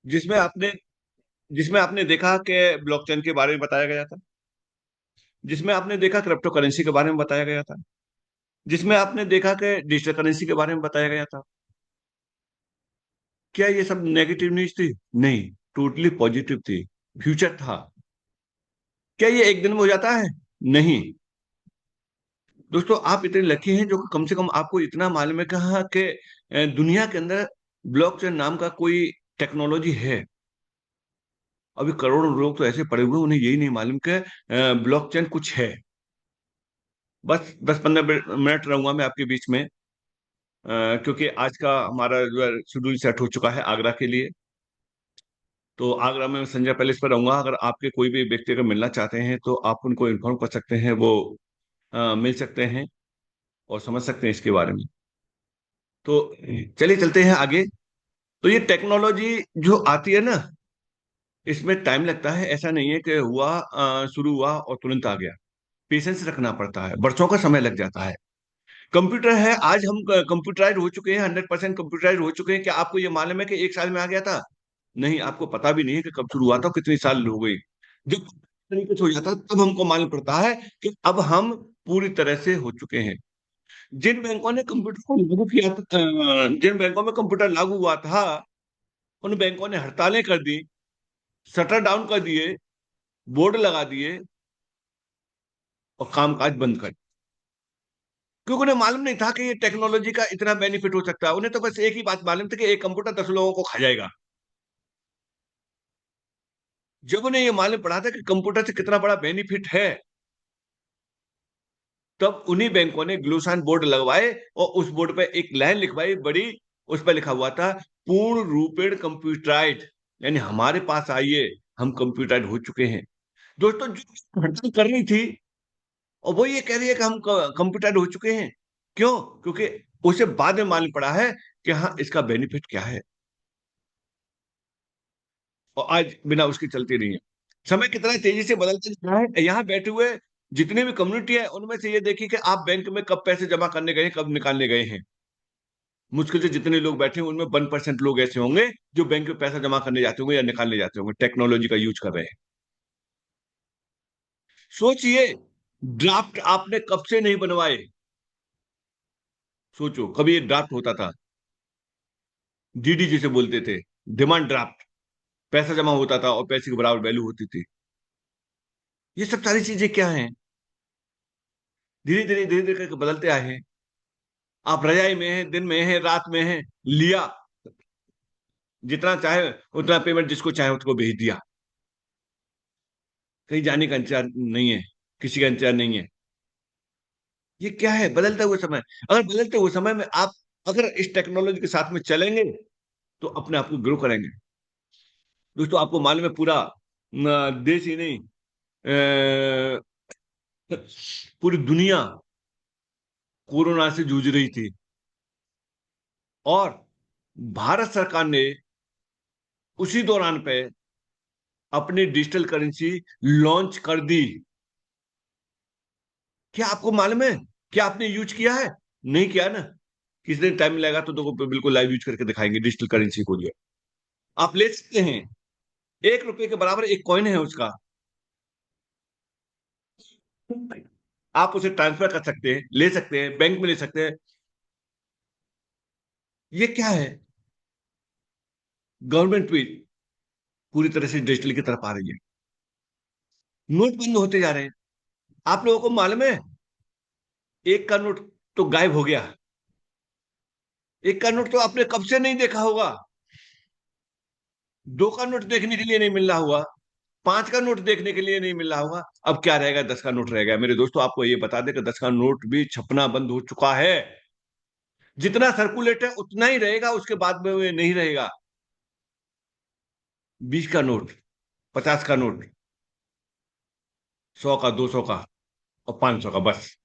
जिसमें आपने जिसमें आपने देखा कि ब्लॉकचेन के बारे में बताया गया था, जिसमें आपने देखा क्रिप्टो करेंसी के बारे में बताया गया था, जिसमें आपने देखा कि डिजिटल करेंसी के बारे में बताया गया था। क्या ये सब नेगेटिव न्यूज थी? नहीं, टोटली पॉजिटिव थी। फ्यूचर था। क्या ये एक दिन में हो जाता है? नहीं। दोस्तों, आप इतने लकी हैं जो कम से कम आपको इतना मालूम है कहा कि दुनिया के अंदर ब्लॉकचेन नाम का कोई टेक्नोलॉजी है। अभी करोड़ों लोग तो ऐसे पड़े हुए हैं, उन्हें यही नहीं मालूम कि ब्लॉकचेन कुछ है। बस 10-15 मिनट रहूंगा मैं आपके बीच में, क्योंकि आज का हमारा जो है शेड्यूल सेट हो चुका है आगरा के लिए। तो आगरा में संजय पैलेस पर रहूंगा। अगर आपके कोई भी व्यक्ति अगर मिलना चाहते हैं तो आप उनको इन्फॉर्म कर सकते हैं, वो मिल सकते हैं और समझ सकते हैं इसके बारे में। तो चलिए चलते हैं आगे। तो ये टेक्नोलॉजी जो आती है ना, इसमें टाइम लगता है। ऐसा नहीं है कि हुआ, शुरू हुआ और तुरंत आ गया। पेशेंस रखना पड़ता है, बरसों का समय लग जाता है। कंप्यूटर है, आज हम कंप्यूटराइज हो चुके हैं, 100% कंप्यूटराइज हो चुके हैं। क्या आपको ये मालूम है कि 1 साल में आ गया था? नहीं, आपको पता भी नहीं है कि कब शुरू हुआ था और कितनी साल हो गई। जब तरीके से हो जाता है तब हमको मालूम पड़ता है कि अब हम पूरी तरह से हो चुके हैं। जिन बैंकों ने कंप्यूटर को लागू किया था, जिन बैंकों में कंप्यूटर लागू हुआ था, उन बैंकों ने हड़तालें कर दी, शटर डाउन कर दिए, बोर्ड लगा दिए और कामकाज बंद कर दिए। क्योंकि उन्हें मालूम नहीं था कि ये टेक्नोलॉजी का इतना बेनिफिट हो सकता है। उन्हें तो बस एक ही बात मालूम थी कि एक कंप्यूटर 10 लोगों को खा जाएगा। जब उन्हें ये मालूम पड़ा था कि कंप्यूटर से कितना बड़ा बेनिफिट है, तब उन्हीं बैंकों ने ग्लूसान बोर्ड लगवाए और उस बोर्ड पे एक लाइन लिखवाई बड़ी। उस पर लिखा हुआ था, पूर्ण रूपेण कंप्यूटराइज्ड, यानी हमारे पास आइए, हम कंप्यूटराइज्ड हो चुके हैं। दोस्तों, जो हड़ताल कर रही थी और वो ये कह रही है कि हम कंप्यूटराइज्ड हो चुके हैं। क्यों? क्योंकि उसे बाद में मालूम पड़ा है कि हाँ, इसका बेनिफिट क्या है, और आज बिना उसके चलती नहीं है। समय कितना तेजी से बदलते जा रहा है। यहाँ बैठे हुए जितने भी कम्युनिटी है, उनमें से ये देखिए कि आप बैंक में कब पैसे जमा करने गए हैं, कब निकालने गए हैं। मुश्किल से जितने लोग बैठे हैं उनमें 1% लोग ऐसे होंगे जो बैंक में पैसा जमा करने जाते होंगे या निकालने जाते होंगे, टेक्नोलॉजी का यूज कर रहे हैं। सोचिए, ड्राफ्ट आपने कब से नहीं बनवाए। सोचो, कभी एक ड्राफ्ट होता था, डीडी जिसे बोलते थे, डिमांड ड्राफ्ट। पैसा जमा होता था और पैसे की बराबर वैल्यू होती थी। ये सब सारी चीजें क्या हैं? धीरे धीरे करके बदलते आए हैं। आप रजाई में हैं, दिन में हैं, रात में हैं, लिया, जितना चाहे उतना पेमेंट जिसको चाहे उसको भेज दिया। कहीं जाने का इंतजार नहीं है, किसी का इंतजार नहीं है। ये क्या है? बदलते हुए समय। अगर बदलते हुए समय में आप अगर इस टेक्नोलॉजी के साथ में चलेंगे तो अपने आप को ग्रो करेंगे। दोस्तों, आपको मालूम है, पूरा देश ही नहीं, अ, पूरी दुनिया कोरोना से जूझ रही थी, और भारत सरकार ने उसी दौरान पे अपनी डिजिटल करेंसी लॉन्च कर दी। क्या आपको मालूम है? क्या आपने यूज किया है? नहीं किया ना? किसी दिन टाइम लगेगा तो बिल्कुल लाइव यूज करके दिखाएंगे डिजिटल करेंसी को। जो आप ले सकते हैं, 1 रुपए के बराबर एक कॉइन है उसका। आप उसे ट्रांसफर कर सकते हैं, ले सकते हैं, बैंक में ले सकते हैं। ये क्या है? गवर्नमेंट भी पूरी तरह से डिजिटल की तरफ आ रही है। नोट बंद होते जा रहे हैं। आप लोगों को मालूम है, एक का नोट तो गायब हो गया। एक का नोट तो आपने कब से नहीं देखा होगा। दो का नोट देखने के लिए नहीं मिल रहा होगा। 5 का नोट देखने के लिए नहीं मिल रहा होगा। अब क्या रहेगा? 10 का नोट रह गया। मेरे दोस्तों, आपको ये बता दें कि 10 का नोट भी छपना बंद हो चुका है। जितना सर्कुलेट है उतना ही रहेगा, उसके बाद में वो नहीं रहेगा। 20 का नोट, 50 का नोट, 100 का, 200 का और 500 का, बस।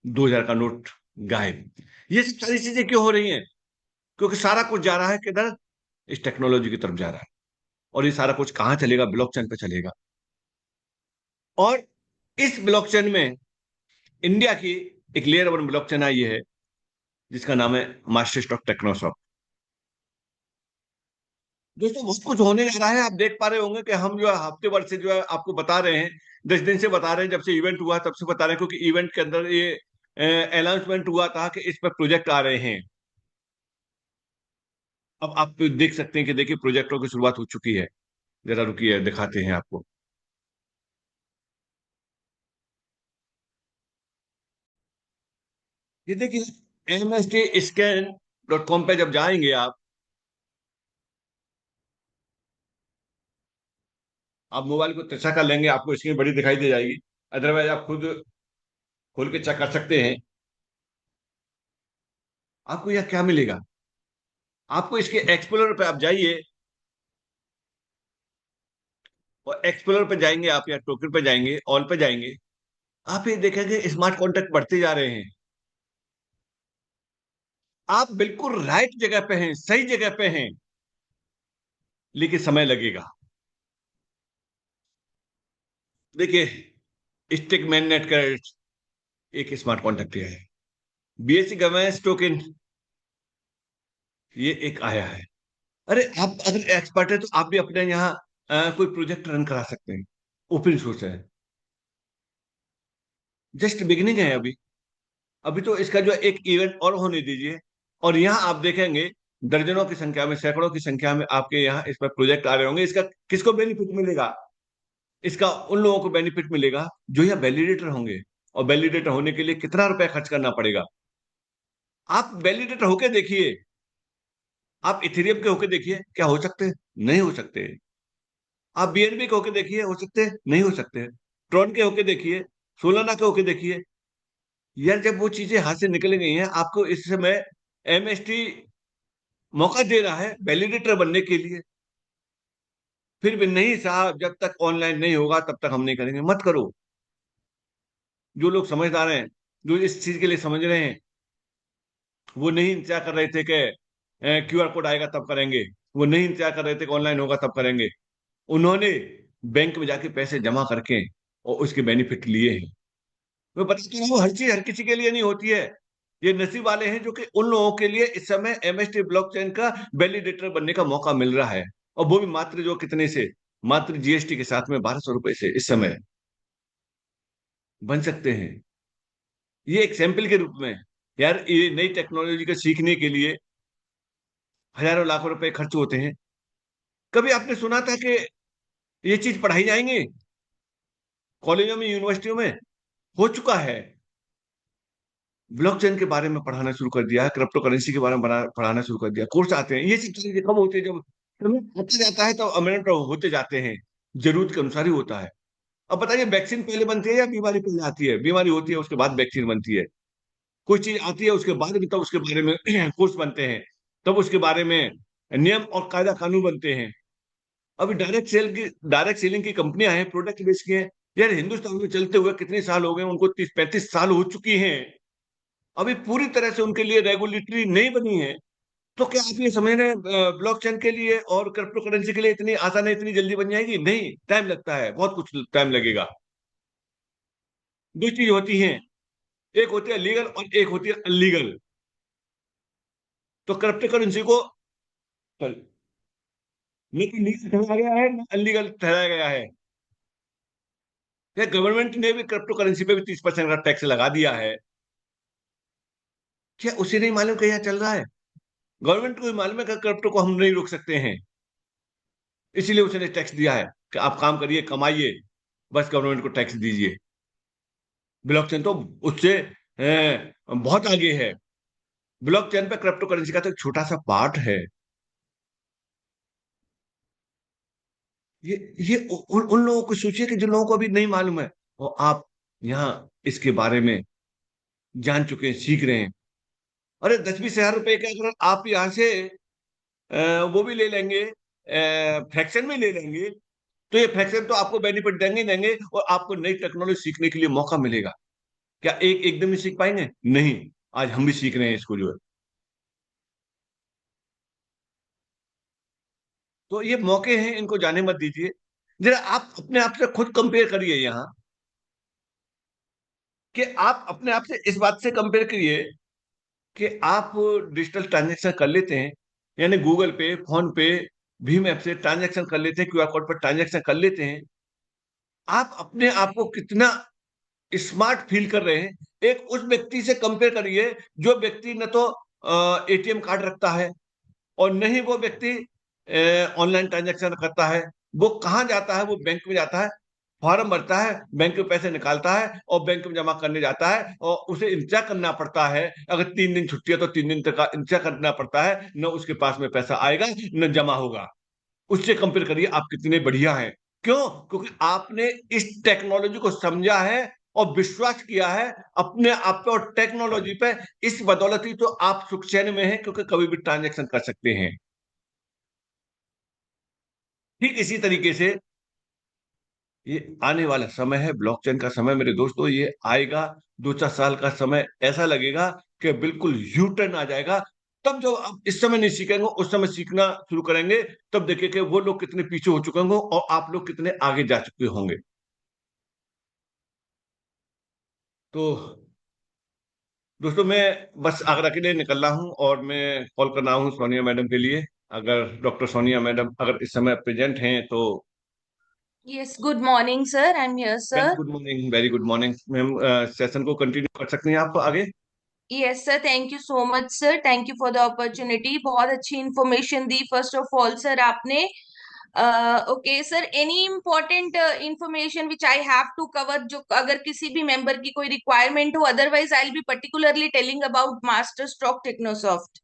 2000 का नोट गायब। ये सब सारी चीजें क्यों हो रही हैं? क्योंकि सारा कुछ जा रहा है किधर? इस टेक्नोलॉजी की तरफ जा रहा है। और ये सारा कुछ कहाँ चलेगा? ब्लॉकचेन पे चलेगा। और इस ब्लॉकचेन में इंडिया की एक लेयर 1 ब्लॉकचेन आई है, जिसका नाम है मास्टर स्टॉक टेक्नोसॉफ्ट। दोस्तों बहुत कुछ होने जा रहा है। आप देख पा रहे होंगे कि हम जो है हफ्ते भर से जो है आपको बता रहे हैं, 10 दिन से बता रहे हैं, जब से इवेंट हुआ तब से बता रहे हैं, क्योंकि इवेंट के अंदर ये अनाउंसमेंट हुआ था कि इस पर प्रोजेक्ट आ रहे हैं। अब आप देख सकते हैं कि देखिए प्रोजेक्टों की शुरुआत हो चुकी है। जरा रुकिए दिखाते हैं आपको। ये देखिए MSTscan.com पे जब जाएंगे आप मोबाइल को तिरछा कर लेंगे, आपको स्क्रीन बड़ी दिखाई दे जाएगी। अदरवाइज आप खुद खोल के चेक कर सकते हैं। आपको यह क्या मिलेगा? आपको इसके एक्सप्लोरर पे आप जाइए, और एक्सप्लोरर पे जाएंगे आप, या टोकन पे जाएंगे, ऑल पे जाएंगे, आप ये देखेंगे स्मार्ट कॉन्टैक्ट बढ़ते जा रहे हैं। आप बिल्कुल राइट जगह पे हैं, सही जगह पे हैं, लेकिन समय लगेगा। देखिए स्टिक मैग्नेट का एक स्मार्ट कॉन्टैक्ट है, BSC गवर्नेंस टोकन ये एक आया है। अरे आप अगर एक्सपर्ट है तो आप भी अपने यहाँ कोई प्रोजेक्ट रन करा सकते हैं। ओपन सोर्स है, जस्ट बिगिनिंग है अभी। अभी तो इसका जो एक इवेंट और होने दीजिए, और यहाँ आप देखेंगे दर्जनों की संख्या में, सैकड़ों की संख्या में आपके यहाँ इस पर प्रोजेक्ट आ रहे होंगे। इसका किसको बेनिफिट मिलेगा? इसका उन लोगों को बेनिफिट मिलेगा जो यहाँ वैलिडेटर होंगे। और वैलिडेटर होने के लिए कितना रुपया खर्च करना पड़ेगा? आप वैलिडेटर होके देखिए, आप इथेरियम के होके देखिए, क्या हो सकते हैं? नहीं हो सकते। आप BNB के होके देखिए, हो सकते हैं? नहीं हो सकते। ट्रॉन के होके देखिए, सोलाना के होके देखिए। यार जब वो चीजें हाथ से निकल गई हैं, आपको इस समय MST मौका दे रहा है वैलिडेटर बनने के लिए, फिर भी नहीं साहब, जब तक ऑनलाइन नहीं होगा तब तक हम नहीं करेंगे। मत करो। जो लोग समझदार हैं, जो इस चीज के लिए समझ रहे हैं, वो नहीं इंतजार कर रहे थे कि QR कोड आएगा तब करेंगे। वो नहीं इंतजार कर रहे थे कि ऑनलाइन होगा तब करेंगे। उन्होंने बैंक में जाके पैसे जमा करके और उसके बेनिफिट लिए हैं। मैं बताती हूँ, हर चीज हर किसी के लिए नहीं होती है। ये नसीब वाले हैं जो कि उन लोगों के लिए इस समय MST ब्लॉकचेन का वैलिडेटर बनने का मौका मिल रहा है। और वो भी मात्र जो कितने से, मात्र GST के साथ में 1200 रुपए से इस समय बन सकते हैं। ये एक सैंपल के रूप में। यार ये नई टेक्नोलॉजी को सीखने के लिए हजारों लाखों रुपए खर्च होते हैं। कभी आपने सुना था कि ये चीज पढ़ाई जाएंगे कॉलेजों में, यूनिवर्सिटियों में? हो चुका है। ब्लॉकचेन के बारे में पढ़ाना शुरू कर दिया है, क्रिप्टो करेंसी के बारे में पढ़ाना शुरू कर दिया, कोर्स आते हैं। ये सब चीजें कब होती है? जब समय आता जाता है तो अमेंडमेंट होते जाते हैं, जरूरत के अनुसार ही होता है। अब बताइए वैक्सीन पहले बनती है या बीमारी पहले आती है? बीमारी होती है उसके बाद वैक्सीन बनती है। कोई चीज आती है उसके बाद भी तब उसके बारे में कोर्स बनते हैं, तब उसके बारे में नियम और कायदा कानून बनते हैं। अभी डायरेक्ट सेलिंग की कंपनियां हैं, प्रोडक्ट बेच के हैं। यार हिंदुस्तान में चलते हुए कितने साल हो गए उनको? 30-35 साल हो चुकी हैं। अभी पूरी तरह से उनके लिए रेगुलेटरी नहीं बनी है। तो क्या आप ये समझ रहे हैं ब्लॉकचेन के लिए और क्रिप्टो करेंसी के लिए इतनी आसान है, इतनी जल्दी बन जाएगी? नहीं, टाइम लगता है, बहुत कुछ टाइम लगेगा। दो चीज होती हैं, एक होती है लीगल और एक होती है अनलीगल। तो क्रिप्टो करेंसी को न तो लीगल ठहराया गया है, न अनलीगल ठहराया गया है। क्या गवर्नमेंट ने भी क्रिप्टो करेंसी पे भी 30% का टैक्स लगा दिया है? क्या उसे नहीं मालूम कि यहाँ चल रहा है? गवर्नमेंट को भी मालूम है कि क्रिप्टो को हम नहीं रोक सकते हैं, इसीलिए उसने टैक्स दिया है कि आप काम करिए, कमाइए, बस गवर्नमेंट को टैक्स दीजिए। ब्लॉकचेन तो उससे बहुत आगे है। ब्लॉकचेन पे क्रिप्टो करेंसी का तो एक छोटा सा पार्ट है। ये उन लोगों को सोचिए कि जिन लोगों को अभी नहीं मालूम है, और आप यहाँ इसके बारे में जान चुके हैं, सीख रहे हैं। अरे 10-20 हजार रुपए के अगर आप यहाँ से वो भी ले लेंगे, फ्रैक्शन में ले लेंगे, तो ये फ्रैक्शन तो आपको बेनिफिट देंगे ही देंगे, और आपको नई टेक्नोलॉजी सीखने के लिए मौका मिलेगा। क्या एक एकदम ही सीख पाएंगे? नहीं। आज हम भी सीख रहे हैं इसको जो है। तो ये मौके हैं, इनको जाने मत दीजिए। जरा आप अपने आप से खुद कंपेयर करिए यहाँ, कि आप अपने आप से इस बात से कंपेयर करिए कि आप डिजिटल ट्रांजेक्शन कर लेते हैं, यानी गूगल पे, फोन पे, भीम ऐप से ट्रांजैक्शन कर लेते हैं, क्यूआर कोड पर ट्रांजैक्शन कर लेते हैं, आप अपने आप को कितना स्मार्ट फील कर रहे हैं। एक उस व्यक्ति से कंपेयर करिए जो व्यक्ति न तो एटीएम कार्ड रखता है और न ही वो व्यक्ति ऑनलाइन ट्रांजैक्शन करता है। वो कहाँ जाता है? वो बैंक में जाता है, फॉर्म भरता है, बैंक में पैसे निकालता है और बैंक में जमा करने जाता है, और उसे इंतजार करना पड़ता है। अगर 3 दिन छुट्टी है तो 3 दिन तक का इंतजार करना पड़ता है, न उसके पास में पैसा आएगा न जमा होगा। उससे कंपेयर करिए आप कितने बढ़िया हैं। क्यों? क्योंकि आपने इस टेक्नोलॉजी को समझा है और विश्वास किया है अपने आप पे और टेक्नोलॉजी पे। इस बदौलत ही तो आप सुख चैन में हैं, क्योंकि कभी भी ट्रांजैक्शन कर सकते हैं। ठीक इसी तरीके से ये आने वाला समय है, ब्लॉकचेन का समय मेरे दोस्तों, ये आएगा। 2-4 साल का समय ऐसा लगेगा कि बिल्कुल यू टर्न आ जाएगा। तब जब आप इस समय नहीं सीखेंगे, उस समय सीखना शुरू करेंगे, तब देखिए कि वो लोग कितने पीछे हो चुके होंगे और आप लोग कितने आगे जा चुके होंगे। तो दोस्तों, मैं बस आगरा के लिए निकल रहा हूँ और मैं कॉल कर रहा हूँ सोनिया मैडम के लिए। अगर डॉक्टर सोनिया मैडम अगर इस समय प्रेजेंट हैं तो। Yes, good morning, sir. I'm here, very sir. Good morning, very good morning ma'am. Session को कंटिन्यू कर सकते हैं आप आगे। Yes, sir. Thank you so much, sir. Thank you for the opportunity. बहुत अच्छी information the first of all, sir, आपने. Okay, sir. Any important information which I have to cover, जो अगर किसी भी member की कोई requirement हो, otherwise I'll be particularly telling about Master Stroke Technosoft.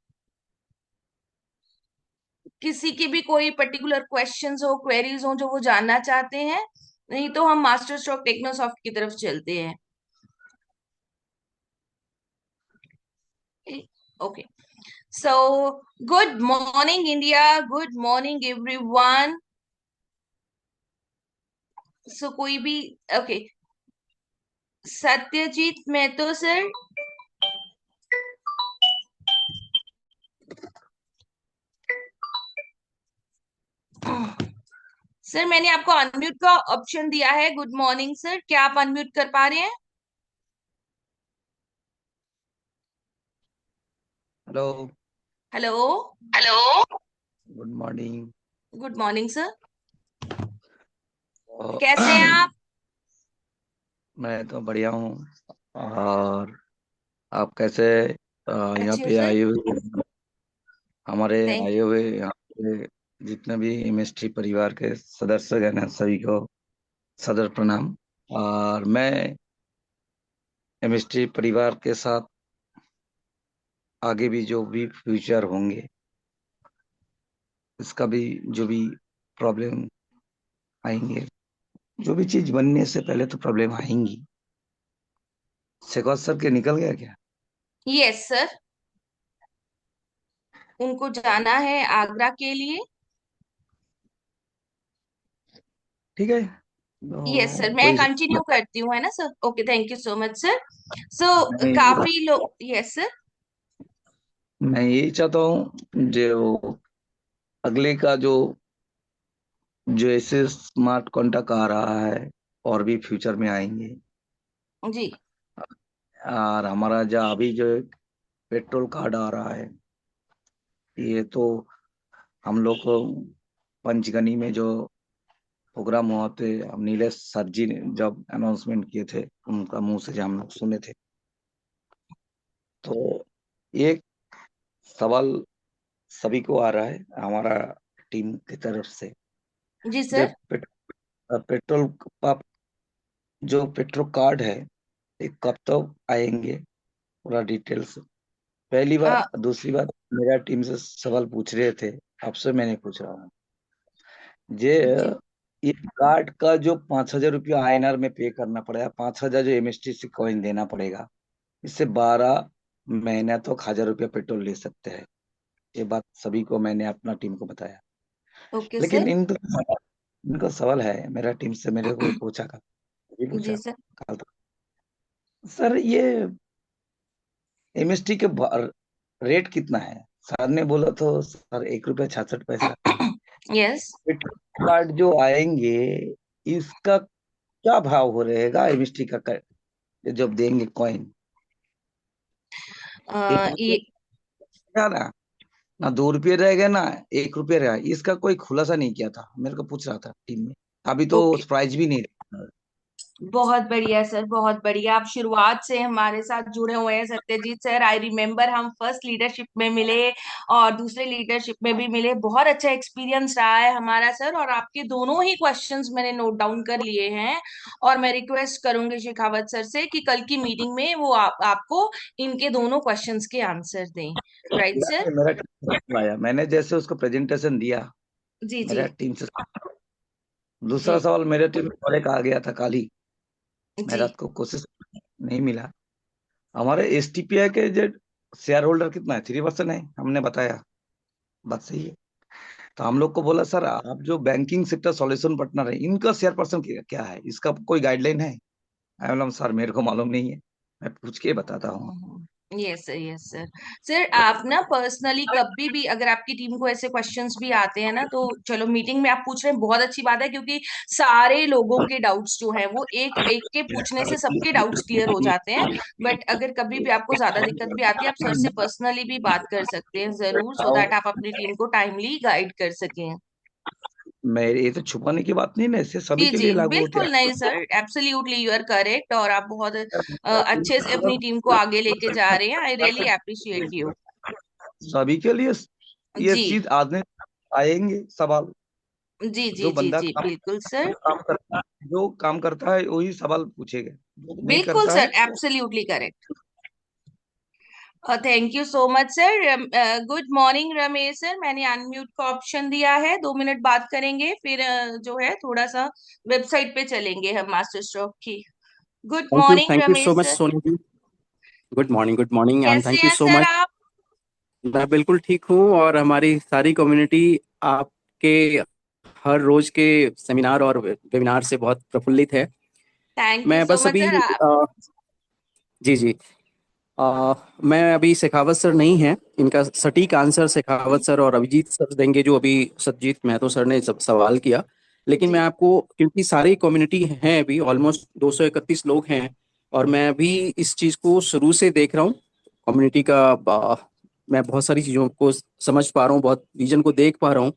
किसी की भी कोई पर्टिकुलर क्वेश्चंस हो, क्वेरीज हो जो वो जानना चाहते हैं, नहीं तो हम मास्टर स्ट्रोक टेक्नोसॉफ्ट की तरफ चलते हैं। Okay, so good morning India, good morning everyone. So कोई भी, okay, Satyajit Mahto sir. Sir मैंने आपको अनम्यूट का ऑप्शन दिया है। गुड मॉर्निंग सर, क्या आप अनम्यूट कर पा रहे हैं? Hello. Hello. Hello. Good morning. Good morning sir, और कैसे हैं आप? मैं तो बढ़िया हूँ। और आप कैसे यहाँ अच्छे हो पे सर? आए हुए, हमारे थैंक आए हुए यहाँ पे जितने भी एमएसटी परिवार के सदस्य हैं ना, सभी को सदर प्रणाम। और मैं एमएसटी परिवार के साथ आगे भी जो भी फ्यूचर होंगे, इसका भी जो भी प्रॉब्लम आएंगे, जो भी चीज बनने से पहले तो प्रॉब्लम आएंगी। शेखवत सर के निकल गया क्या? यू। यस सर, उनको जाना है आगरा के लिए। ठीक है, यस तो सर, मैं कोई कंटिन्यू करती हूँ, है ना sir? Okay, thank you so much sir. So नहीं, काफी लोग, यस सर। मैं यही चाहता हूँ जो अगले का जो जो ऐसे स्मार्ट कॉन्ट्रैक्ट आ रहा है और भी फ्यूचर में आएंगे। जी। और हमारा जो अभी जो एक पेट्रोल कार्ड आ रहा है, ये तो हम लोग को पंचगनी में जो प्रोग्राम हुआ थे, हम नीलेश सर जी ने जब अनाउंसमेंट किए थे, उनका मुंह से जो हम लोग सुने थे, तो एक सवाल सभी को आ रहा है हमारा टीम की तरफ से। जी जो सर। पेट्रोल पंप, जो पेट्रोल कार्ड है, ये कब तक आएंगे, पूरा डिटेल से। पहली अ, बात। दूसरी बात, मेरा टीम से सवाल पूछ रहे थे, आपसे मैंने पूछ रहा हूँ, जे जी। ये कार्ड का जो 5,000 रुपया आईएनआर में पे करना पड़ेगा, 5,000 जो एमएसटी से कॉइन देना पड़ेगा, इससे 12 महीना तो 1,000 रुपया पेट्रोल ले सकते हैं। ये बात सभी को मैंने अपना टीम को बताया। ओके लेकिन सर। इनको सवाल है, मेरा टीम से मेरे को पूछा, कल भी जी पूछा, सर। कल तो, सर ये एमएसटी के रेट कितना है? सर ने बोला तो सर 1 रुपया 66 पैसा। यस। पेट्रोल कार्ड जो आएंगे, इसका क्या भाव हो रहेगा एमएसटी का जब देंगे कॉइन? एक ये रुपया ना। ना 2 रुपये रह गए ना 1 रुपये रहा, इसका कोई खुलासा नहीं किया था, मेरे को पूछ रहा था टीम में। अभी तो ओके, प्राइज भी नहीं रहा। बहुत बढ़िया सर, बहुत बढ़िया। आप शुरुआत से हमारे साथ जुड़े हुए हैं सत्यजीत सर। आई रिमेम्बर हम फर्स्ट लीडरशिप में मिले और दूसरे लीडरशिप में भी मिले। बहुत अच्छा एक्सपीरियंस रहा है हमारा सर, और आपके दोनों ही क्वेश्चंस मैंने नोट डाउन कर लिए हैं। और मैं रिक्वेस्ट करूंगी शेखावत सर से कि कल की मीटिंग में वो आपको इनके दोनों क्वेश्चंस के आंसर दें। Right sir? मेरा टीम आया, मैंने जैसे उसको प्रेजेंटेशन दिया, जी जी मेरा टीम से दूसरा जी सवाल मेरे टीम में और एक आ गया था कल ही। मैं जी। रात को कोशिश नहीं मिला। हमारे एसटीपीआई के जो शेयर होल्डर कितना है, 3% है, हमने बताया। बात सही है। तो हम लोग को बोला सर आप जो बैंकिंग सेक्टर सॉल्यूशन पार्टनर है, इनका शेयर पर्सन क्या है, इसका कोई गाइडलाइन है? मैं बोला सर मेरे को मालूम नहीं है, मैं पूछ के बताता हूँ। Yes sir, yes sir. Sir आप ना पर्सनली कभी भी अगर आपकी टीम को ऐसे क्वेश्चंस भी आते हैं ना, तो चलो मीटिंग में आप पूछ रहे हैं, बहुत अच्छी बात है, क्योंकि सारे लोगों के डाउट्स जो हैं वो एक एक के पूछने से सबके डाउट्स क्लियर हो जाते हैं। बट अगर कभी भी आपको ज्यादा दिक्कत भी आती है, आप सर से पर्सनली भी बात कर सकते हैं जरूर, सो दैट आप अपनी टीम को टाइमली गाइड कर सकें। मैं ये तो छुपाने की बात नहीं ना, इससे सभी जी के जी, लिए लागू होती बिल्कुल नहीं sir, absolutely you are correct, और आप बहुत अच्छे से अपनी है। टीम को आगे लेके जा रहे हैं। I really appreciate you. सभी के लिए ये जी चीज आदमी आएंगे सवाल। जी जी जो जी बंदा जी, काम बिल्कुल सर। काम करता है, जो काम करता है वही सवाल पूछेगा, जो नहीं बिल्कुल करता सर, है वो। Absolutely correct. Thank you so much sir. Good morning Ramesh sir, मैंने अनम्यूट का ऑप्शन दिया है, 2 मिनट बात करेंगे, फिर जो है थोड़ा सा वेबसाइट पे चलेंगे हम मास्टर स्ट्रोक की। Good morning thank you so Ramesh much sir. Soni ji. Good morning and कैसे थैंक यू हैं सो सर मच। आप? मैं बिल्कुल ठीक हूँ और हमारी सारी कम्युनिटी आपके हर रोज के सेमिनार और वेबिनार से बहुत प्रफुल्लित है। थैंक यू मैं सो बस मच अभी सर। जी जी मैं अभी शेखावत सर नहीं हैं, इनका सटीक आंसर शेखावत सर और अभिजीत सर देंगे, जो अभी सतजीत महतो सर ने सवाल किया। लेकिन मैं जी आपको, क्योंकि सारी कम्युनिटी हैं, अभी ऑलमोस्ट 231 लोग हैं, और मैं भी इस चीज़ को शुरू से देख रहा हूँ कम्युनिटी का। मैं बहुत सारी चीज़ों को समझ पा रहा हूँ, बहुत विजन को देख पा रहा हूँ,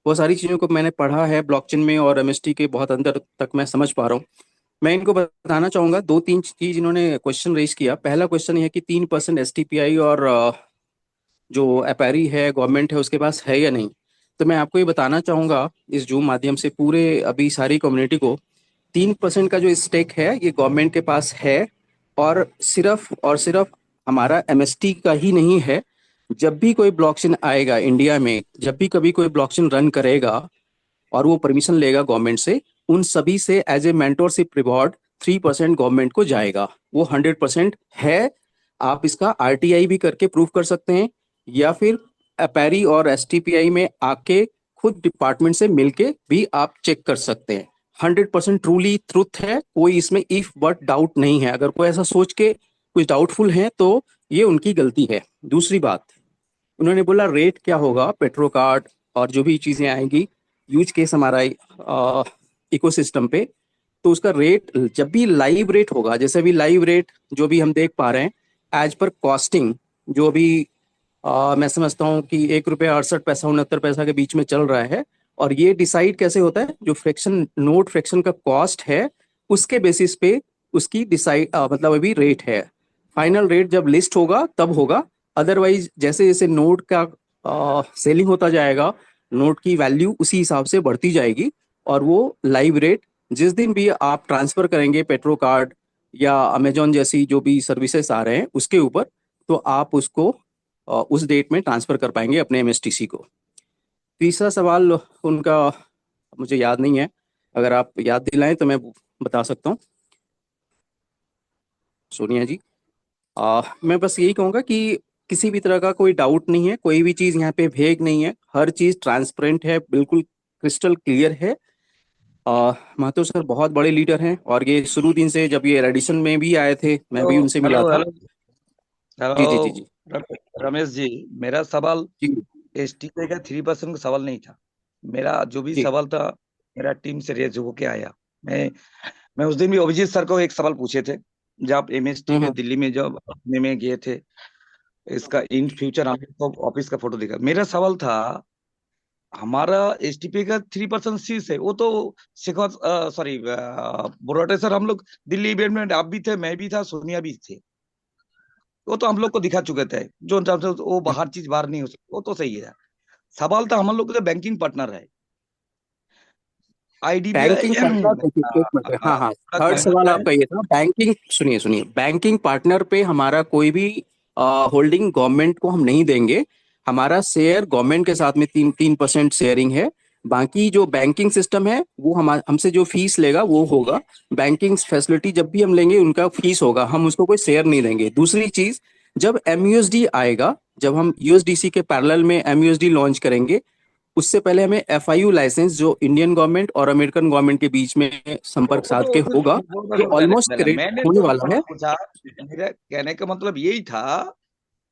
बहुत सारी चीज़ों को मैंने पढ़ा है ब्लॉकचेन में और एमएसटी के बहुत अंदर तक मैं समझ पा रहा हूँ। मैं इनको बताना चाहूंगा, दो तीन चीज इन्होंने क्वेश्चन रेज किया। पहला क्वेश्चन ये है कि 3% एसटीपीआई और जो एपैरी है गवर्नमेंट है उसके पास है या नहीं। तो मैं आपको ये बताना चाहूंगा इस जूम माध्यम से पूरे अभी सारी कम्युनिटी को, 3% का जो स्टेक है ये गवर्नमेंट के पास है। और सिर्फ हमारा एमएसटी का ही नहीं है। जब भी कोई ब्लॉकचेन आएगा इंडिया में, जब भी कभी कोई ब्लॉकचेन रन करेगा और वो परमिशन लेगा गवर्नमेंट से, उन सभी से as a mentorship reward 3% government को जाएगा। वो 100% है। आप इसका आरटीआई भी करके प्रूव कर सकते हैं, या फिर अपैरी और एसटीपीआई में आके खुद डिपार्टमेंट से मिलके भी आप चेक कर सकते हैं। 100% ट्रूली ट्रुथ है, कोई इसमें इफ बट डाउट नहीं है। अगर कोई ऐसा सोच के कुछ डाउटफुल है तो ये उनकी गलती है। दूसरी बात, उन्होंने बोला रेट क्या होगा पेट्रो कार्ड और जो भी चीजें आएंगी यूज केस हमारा इकोसिस्टम पे, तो उसका रेट जब भी लाइव रेट होगा, जैसे अभी लाइव रेट जो भी हम देख पा रहे हैं एज पर कॉस्टिंग, जो अभी मैं समझता हूँ कि 1 रुपया 68 पैसा 69 पैसा के बीच में चल रहा है। और ये डिसाइड कैसे होता है, जो फ्रैक्शन नोट फ्रैक्शन का कॉस्ट है उसके बेसिस पे उसकी डिसाइड मतलब अभी रेट है। फाइनल रेट जब लिस्ट होगा तब होगा। अदरवाइज जैसे जैसे नोट का सेलिंग होता जाएगा, नोट की वैल्यू उसी हिसाब से बढ़ती जाएगी। और वो लाइव रेट जिस दिन भी आप ट्रांसफर करेंगे पेट्रो कार्ड या अमेजोन जैसी जो भी सर्विसेज आ रहे हैं उसके ऊपर, तो आप उसको उस डेट में ट्रांसफर कर पाएंगे अपने एमएसटीसी को। तीसरा सवाल उनका मुझे याद नहीं है, अगर आप याद दिलाएं तो मैं बता सकता हूँ सोनिया जी। मैं बस यही कहूँगा कि किसी भी तरह का कोई डाउट नहीं है, कोई भी चीज़ यहाँ पे भेग नहीं है, हर चीज़ ट्रांसपेरेंट है, बिल्कुल क्रिस्टल क्लियर है। महतो सर बहुत बड़े लीडर हैं, और ये शुरू दिन से जब ये रेडिशन में भी आए थे मैं तो भी उनसे मिला हेलो था। हेलो जी हेलो जी जी जी रमेश जी, मेरा सवाल जी एसटीपीआई का 3% का सवाल नहीं था। मेरा जो भी जी सवाल था, मेरा टीम से रेज होके आया। मैं मैं उस दिन भी अभिजीत सर को एक सवाल पूछे थे, जब एमएसटी में हम्म दिल्ली में जब अपने में गए थे। इसका इन फ्यूचर हम तो ऑफिस का फोटो दिखा। मेरा सवाल था, हमारा एसटीपी का 3% शीर्ष है, वो तो शेखर, सॉरी बोराटे सर, हम लोग दिल्ली इवेंट में आप भी थे, मैं भी था, सोनिया भी थे, वो तो हम लोग को दिखा चुके थे, जो वो बाहर चीज बाहर नहीं हो सकती, वो तो सही है। सवाल था हम लोग के बैंकिंग पार्टनर है बैंकिंग पार्टनर, आईडीबीआई, एक मिनट, हाँ हाँ, थर्ड सवाल है। आपका ये था। बैंकिंग, सुनिए सुनिए, बैंकिंग पार्टनर पे हमारा कोई भी होल्डिंग गवर्नमेंट को हम नहीं देंगे। हमारा शेयर गवर्नमेंट के साथ में 3% शेयरिंग है। बाकी जो बैंकिंग सिस्टम है वो हमसे जो फीस लेगा वो होगा। बैंकिंग फैसिलिटी जब भी हम लेंगे उनका फीस होगा, हम उसको कोई शेयर नहीं देंगे। दूसरी चीज, जब एमयूएसडी आएगा, जब हम यूएसडीसी के पैरेलल में एमयूएसडी लॉन्च करेंगे, उससे पहले हमें एफआईयू लाइसेंस जो इंडियन गवर्नमेंट और अमेरिकन गवर्नमेंट के बीच में संपर्क वो साध तो के वो होगा, तो जो पहले ऑलमोस्ट पहले क्रिएट मैंने होने जो वाला है। पूछा, मेरा कहने का मतलब यही था,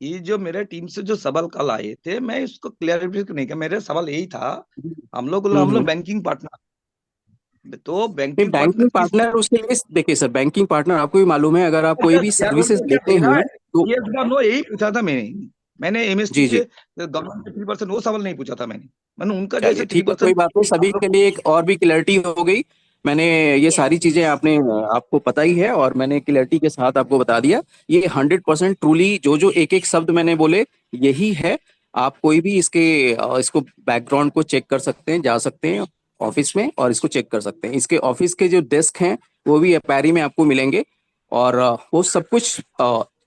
ये जो मेरे टीम से जो सवाल कल आए थे, मैं इसको क्लियरिफिकेशन नहीं किया। मेरा सवाल यही था, हम लोग हम्म। बैंकिंग पार्टनर, तो नहीं, बैंकिंग पार्टनर बैंकिंग किस पार्टनर उसके लिए देखिए सर, बैंकिंग पार्टनर आपको भी मालूम है, अगर आप कोई भी क्या सर्विसेज बोलते क्या लेते मेरा, हैं तो। ये नो यही पूछा था मैंने। मैंने एमएसटी जी के जी, गवर्नमेंट के 3% वो सवाल नहीं पूछा था मैंने उनका जैसे चलिए थ्री ठीक है, कोई परसेंट बात नहीं, हम सभी लोग के लिए एक और भी क्लैरिटी हो गई। मैंने ये यस। सारी चीजें आपने आपको पता ही है, और मैंने क्लैरिटी के साथ आपको बता दिया। ये 100% ट्रूली जो जो एक एक शब्द मैंने बोले यही है। आप कोई भी इसको बैकग्राउंड को चेक कर सकते हैं, जा सकते हैं ऑफिस में और इसको चेक कर सकते हैं। इसके ऑफिस के जो डेस्क हैं वो भी पैरी में आपको मिलेंगे, और वो सब कुछ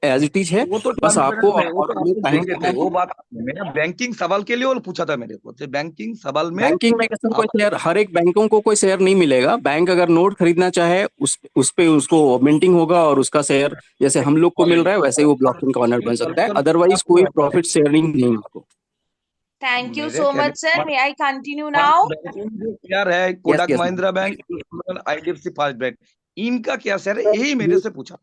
एज इट इज है। वो तो बस आपको ट्रांसपेरेंट है, वो और तो आप हमें लोग टाइम देखे थे, देना वो है। बात मैंने बैंकिंग सवाल के लिए वो पूछा था मेरे को, तो बैंकिंग सवाल में बैंकिंग में कैसे कोई आप शेयर, हर एक बैंकों को कोई शेयर नहीं मिलेगा। बैंक अगर नोट खरीदना चाहे उस पे उसको मिंटिंग होगा, और उसका शेयर जैसे हम लोग को मिल रहा है वैसे ही वो ब्लॉकचेन का ऑनर बन सकता है। अदरवाइज कोई प्रॉफिट शेयरिंग नहीं है आपको। थैंक यू मेरे सो कहने much sir, may I continue हाँ, नाउ? बैंकिंग जो शेयर है, yes Kotak yes Mahindra bank, IDFC first bank, इनका क्या शेयर है, यही मेरे मैम। से पूछा।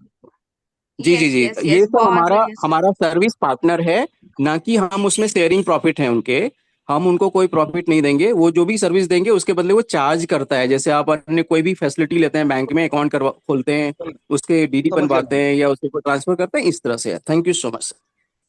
जी जी यस जी, यस ये यस, सब बहुत हमारा बढ़िया सर। हमारा सर्विस पार्टनर है, ना कि हम उसमें शेयरिंग प्रॉफिट है उनके। हम उनको कोई प्रॉफिट नहीं देंगे। वो जो भी सर्विस देंगे उसके बदले वो चार्ज करता है। जैसे आप अन्य कोई भी फैसिलिटी लेते हैं, बैंक में अकाउंट करवा खोलते हैं, उसके डीडी समझ गया। बनवाते हैं या उसके ऊपर ट्रांसफर करते हैं, इस तरह से है। Thank you so much.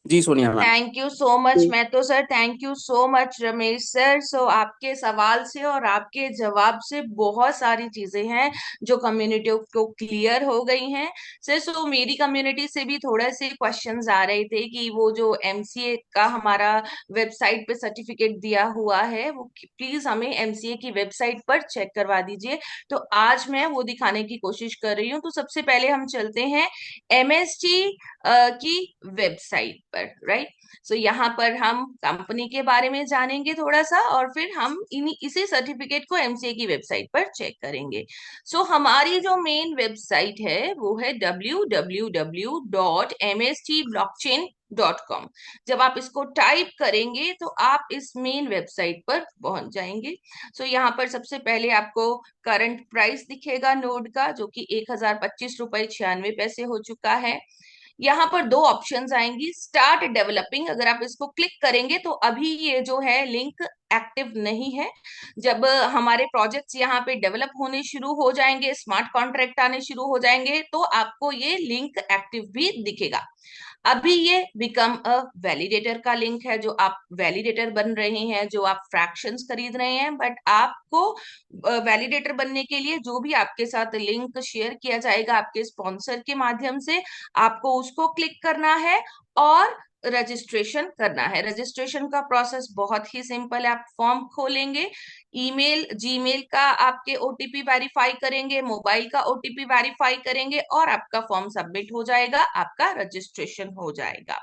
जी Sonia ma'am. Thank you so much. मैं तो sir thank you so much Ramesh sir. So आपके सवाल से और आपके जवाब से बहुत सारी चीजें हैं जो कम्युनिटी को क्लियर हो गई हैं सर। सो मेरी कम्युनिटी से भी थोड़े से क्वेश्चंस आ रहे थे कि वो जो एमसीए का हमारा वेबसाइट पे सर्टिफिकेट दिया हुआ है वो प्लीज हमें एमसीए की वेबसाइट पर चेक करवा दीजिए। तो आज मैं वो दिखाने की कोशिश कर रही हूँ। तो सबसे पहले हम चलते हैं एमएसटी की वेबसाइट पर, राइट। सो यहाँ पर हम कंपनी के बारे में जानेंगे थोड़ा सा, और फिर हम इसी सर्टिफिकेट को एमसीए की वेबसाइट पर चेक करेंगे। सो हमारी जो मेन वेबसाइट है वो है www.mstblockchain.com। जब आप इसको टाइप करेंगे तो आप इस मेन वेबसाइट पर पहुंच जाएंगे। सो यहाँ पर सबसे पहले आपको करंट प्राइस दिखेगा नोड का, जो कि 1025 रुपए 96 पैसे हो चुका है। यहाँ पर दो ऑप्शंस आएंगी, स्टार्ट डेवलपिंग, अगर आप इसको क्लिक करेंगे तो अभी ये जो है लिंक एक्टिव नहीं है। जब हमारे प्रोजेक्ट्स यहाँ पे डेवलप होने शुरू हो जाएंगे, स्मार्ट कॉन्ट्रैक्ट आने शुरू हो जाएंगे, तो आपको ये लिंक एक्टिव भी दिखेगा। अभी ये बिकम अ वैलिडेटर का लिंक है, जो आप वैलिडेटर बन रहे हैं, जो आप फ्रैक्शंस खरीद रहे हैं। बट आपको वैलिडेटर बनने के लिए जो भी आपके साथ लिंक शेयर किया जाएगा आपके स्पॉन्सर के माध्यम से, आपको उसको क्लिक करना है और रजिस्ट्रेशन करना है। रजिस्ट्रेशन का प्रोसेस बहुत ही सिंपल है। आप फॉर्म खोलेंगे, ईमेल जीमेल का आपके ओटीपी वेरीफाई करेंगे, मोबाइल का ओटीपी वेरीफाई करेंगे, और आपका फॉर्म सबमिट हो जाएगा, आपका रजिस्ट्रेशन हो जाएगा।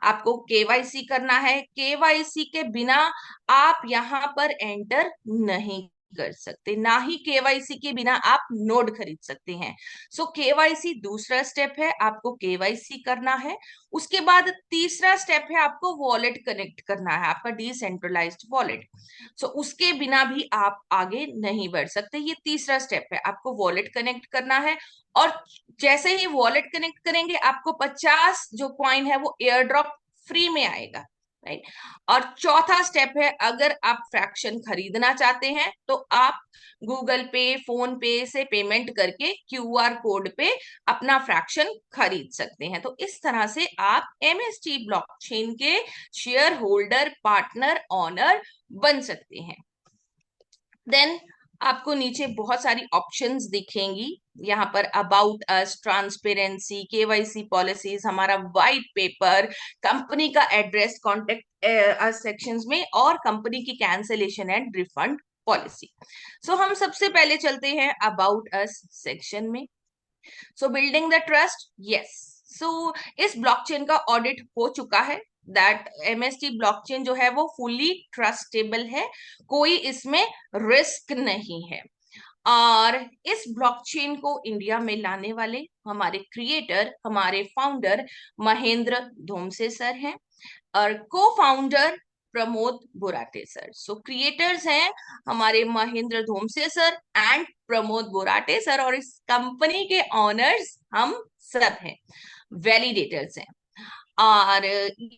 आपको केवाईसी करना है। केवाईसी के बिना आप यहाँ पर एंटर नहीं कर सकते, ना ही केवाईसी के बिना आप नोड खरीद सकते हैं। सो केवाईसी दूसरा स्टेप है, आपको केवाईसी करना है। उसके बाद तीसरा स्टेप है, आपको वॉलेट कनेक्ट करना है, आपका डिसेंट्रलाइज्ड वॉलेट। सो उसके बिना भी आप आगे नहीं बढ़ सकते। ये तीसरा स्टेप है, आपको वॉलेट कनेक्ट करना है। और जैसे ही वॉलेट कनेक्ट करेंगे आपको 50 जो कॉइन है वो एयर ड्रॉप फ्री में आएगा। राइट। और चौथा स्टेप है, अगर आप फ्रैक्शन खरीदना चाहते हैं तो आप गूगल पे, फोन पे से पेमेंट करके क्यूआर कोड पे अपना फ्रैक्शन खरीद सकते हैं। तो इस तरह से आप एमएसटी ब्लॉकचेन के शेयर होल्डर, पार्टनर, ऑनर बन सकते हैं। देन आपको नीचे बहुत सारी ऑप्शंस दिखेंगी, यहाँ पर about us, transparency, KYC policies, हमारा वाइट पेपर, कंपनी का एड्रेस, कॉन्टेक्ट अस सेक्शंस में, और कंपनी की cancellation and refund policy. So हम सबसे पहले चलते हैं अबाउट अस सेक्शन में। So building the trust, yes. So इस ब्लॉकचेन का ऑडिट हो चुका है, दैट एमएसटी ब्लॉकचेन जो है वो फुली ट्रस्टेबल है, कोई इसमें रिस्क नहीं है। और इस ब्लॉकचेन को इंडिया में लाने वाले हमारे क्रिएटर, हमारे फाउंडर महेंद्र धोमसे सर हैं, और cofounder Pramod Borate sir. So creators हैं हमारे Mahendra Dhomse sir and Pramod Borate sir, और इस कंपनी के ऑनर्स हम सब हैं, वैलिडेटर्स हैं। और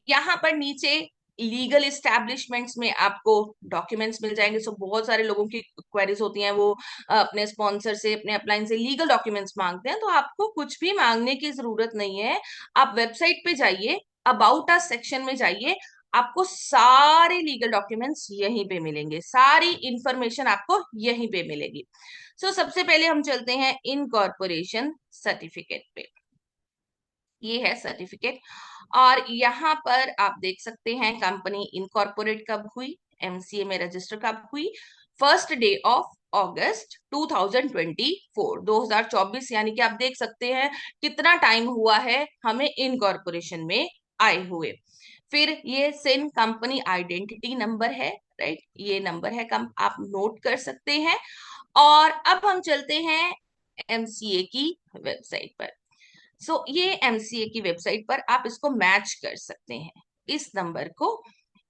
यहाँ पर नीचे लीगल इस्टेब्लिशमेंट्स में आपको डॉक्यूमेंट्स मिल जाएंगे। सो बहुत सारे लोगों की क्वेरीज होती हैं, वो अपने स्पॉन्सर से, अपने अपलाइन से लीगल डॉक्यूमेंट्स मांगते हैं, तो आपको कुछ भी मांगने की जरूरत नहीं है। आप वेबसाइट पे जाइए, अबाउट अस सेक्शन में जाइए, आपको सारे लीगल डॉक्यूमेंट्स यहीं पे मिलेंगे, सारी इंफॉर्मेशन आपको यहीं पे मिलेगी। सो सबसे पहले हम चलते हैं इनकॉर्पोरेशन सर्टिफिकेट पे। ये है सर्टिफिकेट, और यहाँ पर आप देख सकते हैं कंपनी इनकॉर्पोरेट कब हुई, एमसीए में रजिस्टर कब हुई, फर्स्ट डे ऑफ अगस्त 2024, यानी कि आप देख सकते हैं कितना टाइम हुआ है हमें इनकॉर्पोरेशन में आए हुए। फिर ये सिन कंपनी आइडेंटिटी नंबर है, राइट, ये नंबर है, कम आप नोट कर सकते हैं। और अब हम चलते हैं एमसीए की वेबसाइट पर। सो ये एमसीए की वेबसाइट पर आप इसको मैच कर सकते हैं, इस नंबर को।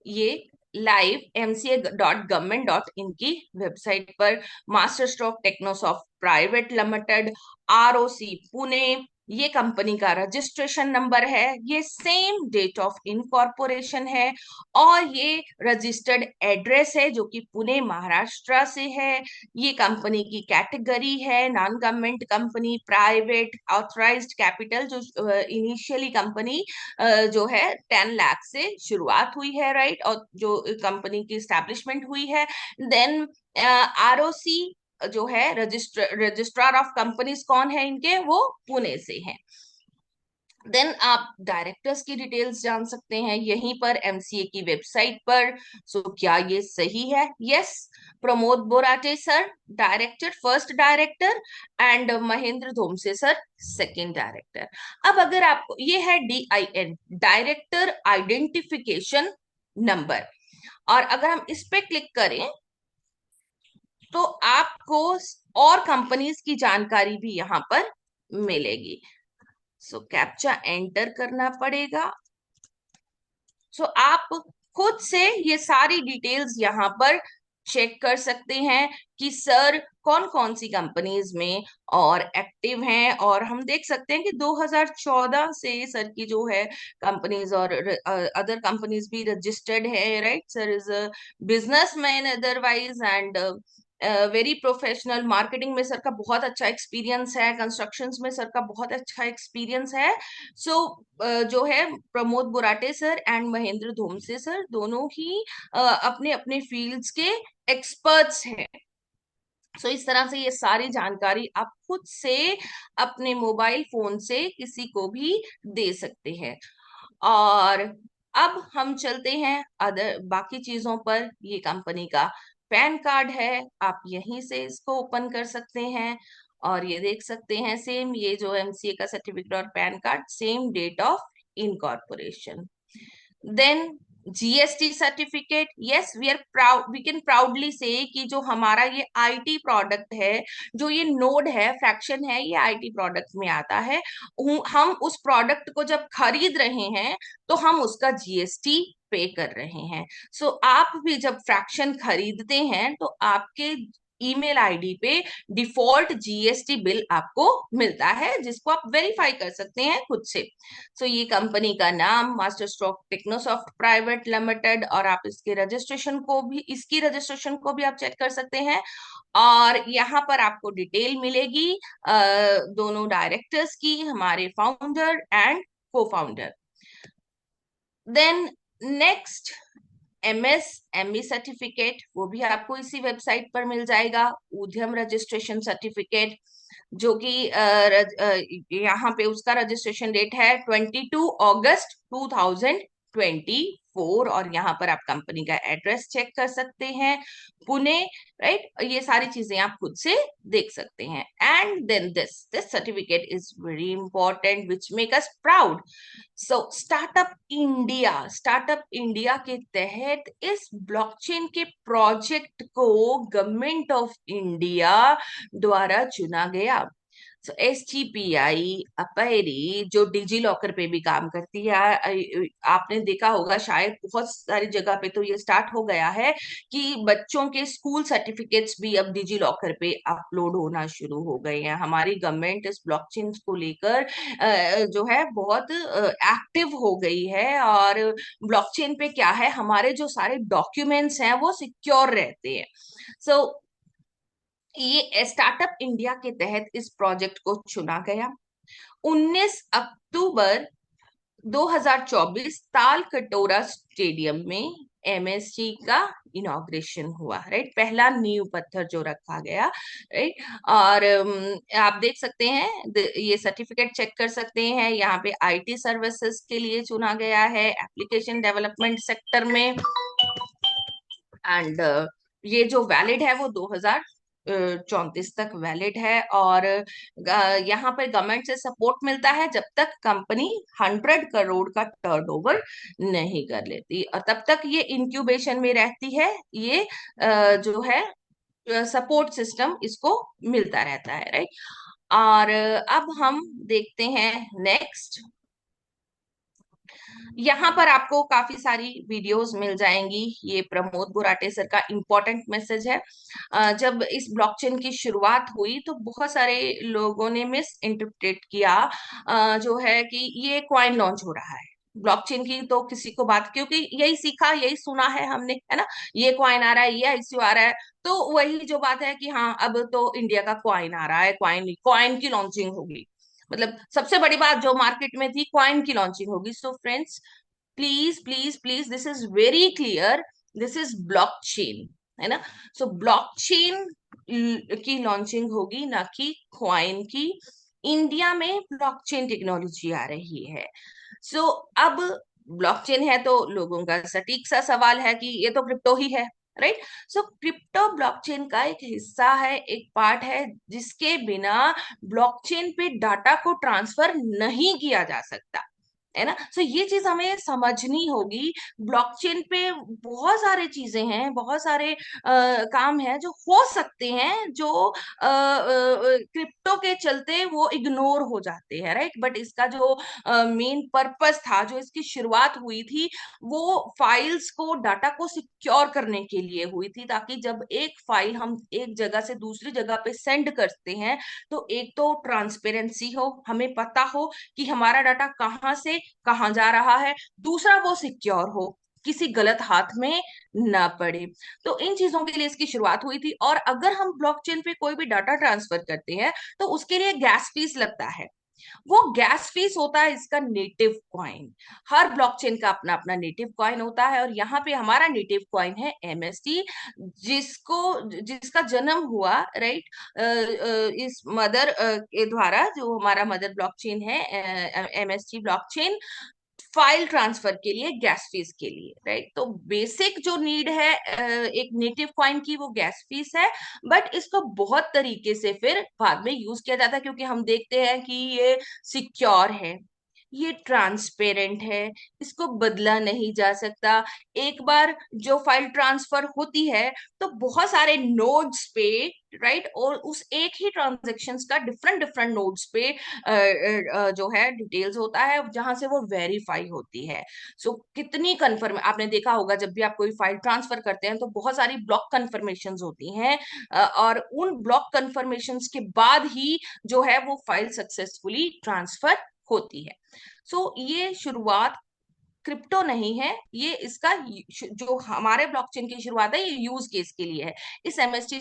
ये लाइव mca.government.in की वेबसाइट पर master stroke technosoft private limited, ROC Pune, ये कंपनी का रजिस्ट्रेशन नंबर है, ये सेम डेट ऑफ इनकॉर्पोरेशन है, और ये रजिस्टर्ड एड्रेस है जो कि पुणे महाराष्ट्र से है। ये कंपनी की कैटेगरी है non government company, private, authorised capital, जो इनिशियली कंपनी जो है 10 लाख से शुरुआत हुई है, राइट, और जो कंपनी की स्टैब्लिशमेंट हुई है। देन आरओसी जो है, रजिस्ट्रार ऑफ कंपनीज कौन है इनके, वो पुणे से हैं। देन आप डायरेक्टर्स की डिटेल्स जान सकते हैं यहीं पर एमसीए की वेबसाइट पर। सो क्या ये सही है? Yes, Pramod Borate sir director, first director, and Mahendra Dhomse sir second director. अब अगर आपको ये है DIN, डायरेक्टर आइडेंटिफिकेशन नंबर, और अगर हम इस पे क्लिक करें तो आपको और कंपनीज की जानकारी भी यहाँ पर मिलेगी। सो कैप्चा एंटर करना पड़ेगा। सो आप खुद से ये सारी डिटेल्स यहाँ पर चेक कर सकते हैं कि सर कौन कौन सी कंपनीज में और एक्टिव हैं, और हम देख सकते हैं कि 2014 से सर की जो है कंपनीज और अदर कंपनीज भी रजिस्टर्ड है, right. Sir is a businessman otherwise, and very professional. Marketing में सर का बहुत अच्छा एक्सपीरियंस है, कंस्ट्रक्शंस में सर का बहुत अच्छा एक्सपीरियंस है। सो जो है Pramod Borate sir and Mahendra Dhomse sir दोनों ही अपने अपने फील्ड्स के एक्सपर्ट्स हैं। सो इस तरह से ये सारी जानकारी आप खुद से अपने मोबाइल फोन से किसी को भी दे सकते हैं। और अब हम चलते हैं अदर बाकी चीजों पर। ये कंपनी का पैन कार्ड है, आप यहीं से इसको ओपन कर सकते हैं, और ये देख सकते हैं सेम, ये जो एमसीए का सर्टिफिकेट और PAN card, same date of incorporation. Then GST certificate, yes, we can proudly say कि जो हमारा ये आईटी प्रोडक्ट है, जो ये नोड है, फ्रैक्शन है, ये आईटी प्रोडक्ट में आता है। हम उस प्रोडक्ट को जब खरीद रहे हैं तो हम उसका जीएसटी पे कर रहे हैं। सो आप भी जब फ्रैक्शन खरीदते हैं तो आपके ईमेल आईडी पे डिफॉल्ट जीएसटी बिल आपको मिलता है, जिसको आप वेरीफाई कर सकते हैं खुद से। सो ये कंपनी का नाम master stroke technosoft private limited, और आप इसकी रजिस्ट्रेशन को भी आप चेक कर सकते हैं। और यहाँ पर आपको डिटेल मिलेगी दोनों डायरेक्टर्स की, हमारे founder and co founder. Then next MSME certificate, वो भी आपको इसी वेबसाइट पर मिल जाएगा। उद्यम रजिस्ट्रेशन सर्टिफिकेट, जो कि यहाँ पे उसका रजिस्ट्रेशन डेट है 22 अगस्त 2024, और यहाँ पर आप कंपनी का एड्रेस चेक कर सकते हैं, पुणे, राइट। ये सारी चीजें आप खुद से देख सकते हैं। And then this certificate is very important which make us proud. So startup India के तहत इस ब्लॉकचेन के प्रोजेक्ट को गवर्नमेंट ऑफ इंडिया द्वारा चुना गया। सो SGPI अपैरी, जो डिजी लॉकर पे भी काम करती है, आपने देखा होगा शायद बहुत सारी जगह पे तो ये स्टार्ट हो गया है कि बच्चों के स्कूल सर्टिफिकेट्स भी अब डिजी लॉकर पे अपलोड होना शुरू हो गए हैं। हमारी गवर्नमेंट इस ब्लॉकचेन को लेकर जो है बहुत एक्टिव हो गई है, और ब्लॉकचेन पे क्या है, हमारे जो सारे डॉक्यूमेंट्स हैं वो सिक्योर रहते हैं। सो ये स्टार्टअप इंडिया के तहत इस प्रोजेक्ट को चुना गया। 19 अक्टूबर 2024 ताल कटोरा स्टेडियम में MSG का इनॉग्रेशन हुआ, राइट। पहला नींव पत्थर जो रखा गया, राइट। और आप देख सकते हैं, ये सर्टिफिकेट चेक कर सकते हैं, यहाँ पे IT सर्विसेज के लिए चुना गया है, एप्लीकेशन डेवलपमेंट सेक्टर में। एंड ये जो वैलिड है वो 2034 तक वैलिड है, और यहाँ पर गवर्नमेंट से सपोर्ट मिलता है जब तक कंपनी 100 करोड़ का टर्नओवर नहीं कर लेती, और तब तक ये इंक्यूबेशन में रहती है। ये जो है सपोर्ट सिस्टम इसको मिलता रहता है, राइट। और अब हम देखते हैं नेक्स्ट। यहाँ पर आपको काफी सारी वीडियोस मिल जाएंगी। ये प्रमोद गुराटे सर का इंपॉर्टेंट मैसेज है। जब इस ब्लॉकचेन की शुरुआत हुई तो बहुत सारे लोगों ने मिस इंटरप्रेट किया, जो है कि ये कॉइन लॉन्च हो रहा है ब्लॉकचेन की, तो किसी को बात, क्योंकि यही सीखा यही सुना है हमने, है ना, ये कॉइन आ रहा है, ये ICO आ रहा है, तो वही जो बात है कि हाँ अब तो इंडिया का कॉइन आ रहा है, कॉइन की लॉन्चिंग होगी, मतलब सबसे बड़ी बात जो मार्केट में थी, कॉइन की लॉन्चिंग होगी। So friends, please please please, this is very clear, this is blockchain, है ना। सो ब्लॉकचेन की लॉन्चिंग होगी, ना कि कॉइन की। इंडिया में ब्लॉकचेन टेक्नोलॉजी आ रही है। सो अब ब्लॉकचेन है तो लोगों का सटीक सा सवाल है कि ये तो क्रिप्टो ही है, राइट। सो क्रिप्टो ब्लॉकचेन का एक हिस्सा है, एक पार्ट है, जिसके बिना ब्लॉकचेन पे डाटा को ट्रांसफर नहीं किया जा सकता, है ना। सो ये चीज हमें समझनी होगी। ब्लॉकचेन पे बहुत सारे चीजें हैं, बहुत सारे काम हैं जो हो सकते हैं, जो क्रिप्टो के चलते वो इग्नोर हो जाते हैं, राइट। बट इसका जो मेन पर्पस था, जो इसकी शुरुआत हुई थी, वो फाइल्स को, डाटा को सिक्योर करने के लिए हुई थी, ताकि जब एक फाइल हम एक जगह से दूसरी जगह पे सेंड करते हैं तो एक तो ट्रांसपेरेंसी हो, हमें पता हो कि हमारा डाटा कहाँ से कहाँ जा रहा है, दूसरा वो सिक्योर हो, किसी गलत हाथ में ना पड़े। तो इन चीजों के लिए इसकी शुरुआत हुई थी। और अगर हम ब्लॉकचेन पे कोई भी डाटा ट्रांसफर करते हैं तो उसके लिए गैस फीस लगता है। वो गैस फीस होता है इसका नेटिव कॉइन। हर ब्लॉकचेन का अपना अपना नेटिव कॉइन होता है, और यहाँ पे हमारा नेटिव कॉइन है MST, जिसका जन्म हुआ, राइट, इस मदर के द्वारा, जो हमारा मदर ब्लॉकचेन है MST ब्लॉकचेन, फाइल ट्रांसफर के लिए, गैस फीस के लिए, राइट। तो बेसिक जो नीड है एक नेटिव कॉइन की, वो गैस फीस है। बट इसको बहुत तरीके से फिर बाद में यूज किया जाता है, क्योंकि हम देखते हैं कि ये सिक्योर है, ये ट्रांसपेरेंट है, इसको बदला नहीं जा सकता। एक बार जो फाइल ट्रांसफर होती है तो बहुत सारे नोड्स पे, राइट, और उस एक ही ट्रांजेक्शन्स का डिफरेंट डिफरेंट नोड्स पे जो है डिटेल्स होता है जहां से वो वेरीफाई होती है। सो कितनी कंफर्म, आपने देखा होगा जब भी आप कोई फाइल ट्रांसफर करते हैं तो बहुत सारी ब्लॉक कंफर्मेशंस होती हैं, और उन ब्लॉक कंफर्मेशंस के बाद ही जो है वो फाइल सक्सेसफुली ट्रांसफर होती है। सो ये शुरुआत क्रिप्टो नहीं है, ये इसका जो हमारे ब्लॉकचेन की शुरुआत है ये यूज केस के लिए है। इस एमएसटी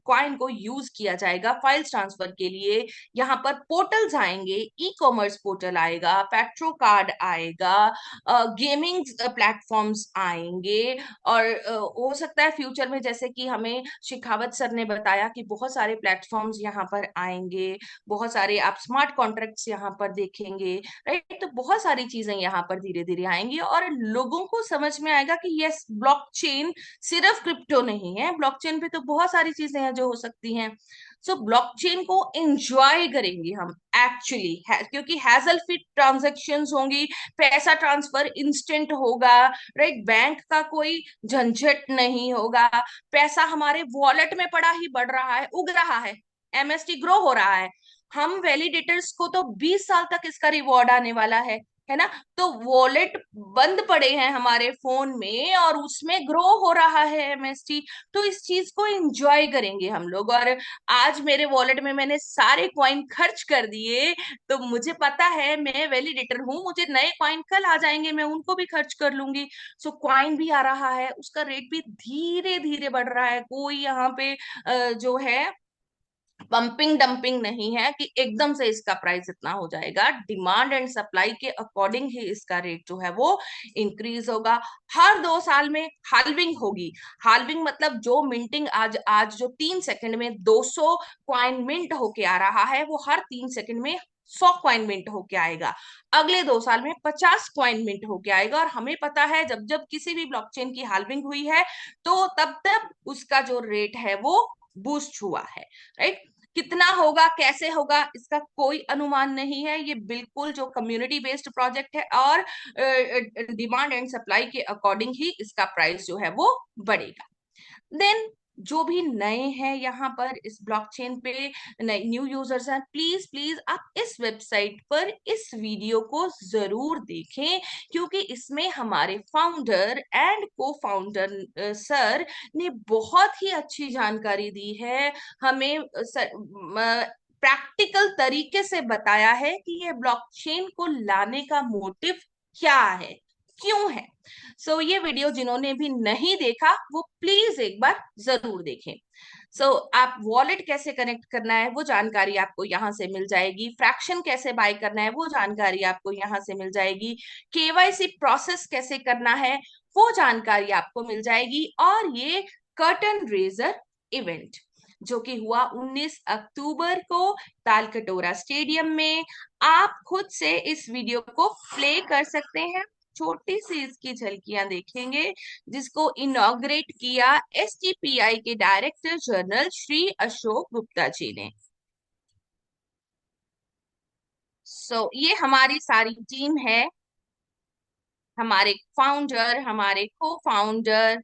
कॉइन को यूज किया जाएगा फाइल्स ट्रांसफर के लिए। यहाँ पर पोर्टल्स आएंगे, ई कॉमर्स पोर्टल आएगा, पेट्रो कार्ड आएगा, गेमिंग प्लेटफॉर्म्स आएंगे, और हो सकता है फ्यूचर में, जैसे कि हमें शिखावत सर ने बताया, कि बहुत सारे प्लेटफॉर्म्स यहाँ पर आएंगे, बहुत सारे आप स्मार्ट कॉन्ट्रैक्ट्स यहाँ पर देखेंगे, राइट। तो बहुत सारी चीजें यहाँ पर धीरे धीरे आएंगी और लोगों को समझ में आएगा कि यस, ब्लॉकचेन सिर्फ क्रिप्टो नहीं है, ब्लॉकचेन पे तो बहुत सारी चीजें हैं जो हो सकती हैं। सो ब्लॉकचेन को एंजॉय करेंगे हम एक्चुअली, क्योंकि हैजल फ्री ट्रांजेक्शन्स होंगी, पैसा ट्रांसफर इंस्टेंट होगा, राइट, बैंक का कोई झंझट नहीं होगा, पैसा हमारे वॉलेट में पड़ा ही बढ़ रहा है, उग रहा है, एमएसटी ग्रो हो रहा है। हम वैलिडेटर्स को तो 20 साल तक इसका रिवॉर्ड आने वाला है ना। तो वॉलेट बंद पड़े हैं हमारे फोन में और उसमें ग्रो हो रहा है एमएसटी। तो इस चीज को एंजॉय करेंगे हम लोग। और आज मेरे वॉलेट में मैंने सारे कॉइन खर्च कर दिए, तो मुझे पता है मैं वैलिडेटर हूं, मुझे नए कॉइन कल आ जाएंगे, मैं उनको भी खर्च कर लूंगी। सो कॉइन भी आ रहा है, उसका रेट भी धीरे धीरे बढ़ रहा है, कोई यहाँ पे जो है पंपिंग डंपिंग नहीं है कि एकदम से इसका प्राइस इतना हो जाएगा। डिमांड एंड सप्लाई के अकॉर्डिंग ही इसका रेट जो है वो इंक्रीज होगा। हर 2 साल में हाल्विंग होगी। हाल्विंग मतलब जो मिंटिंग आज आज जो 3 सेकंड में 200 कॉइन मिंट होके आ रहा है, वो हर 3 सेकंड में 100 कॉइन मिंट होके आएगा। अगले 2 साल में 50 कॉइन मिंट होके आएगा। और हमें पता है जब जब किसी भी ब्लॉकचेन की हाल्विंग हुई है तो तब तब उसका जो रेट है वो बूस्ट हुआ है, राइट। कितना होगा, कैसे होगा, इसका कोई अनुमान नहीं है। ये बिल्कुल जो कम्युनिटी बेस्ड प्रोजेक्ट है और डिमांड एंड सप्लाई के अकॉर्डिंग ही इसका प्राइस जो है वो बढ़ेगा। देन जो भी नए हैं यहाँ पर इस ब्लॉकचेन पे, न्यू यूजर्स हैं, प्लीज प्लीज आप इस वेबसाइट पर इस वीडियो को जरूर देखें, क्योंकि इसमें हमारे founder and co founder sir ने बहुत ही अच्छी जानकारी दी है हमें। प्रैक्टिकल तरीके से बताया है कि ये ब्लॉकचेन को लाने का मोटिव क्या है, क्यों है। सो ये वीडियो जिन्होंने भी नहीं देखा वो प्लीज एक बार जरूर देखें। आप वॉलेट कैसे कनेक्ट करना है वो जानकारी आपको यहाँ से मिल जाएगी, फ्रैक्शन कैसे बाय करना है वो जानकारी आपको यहाँ से मिल जाएगी, केवाईसी प्रोसेस कैसे करना है वो जानकारी आपको मिल जाएगी। और ये कर्टन रेजर इवेंट जो कि हुआ 19 अक्टूबर को तालकटोरा स्टेडियम में, आप खुद से इस वीडियो को प्ले कर सकते हैं। छोटी सी इसकी झलकियां देखेंगे, जिसको इनॉग्रेट किया एसटीपीआई के डायरेक्टर जनरल श्री अशोक गुप्ता जी ने। ये हमारी सारी टीम है, हमारे फाउंडर, हमारे को फाउंडर,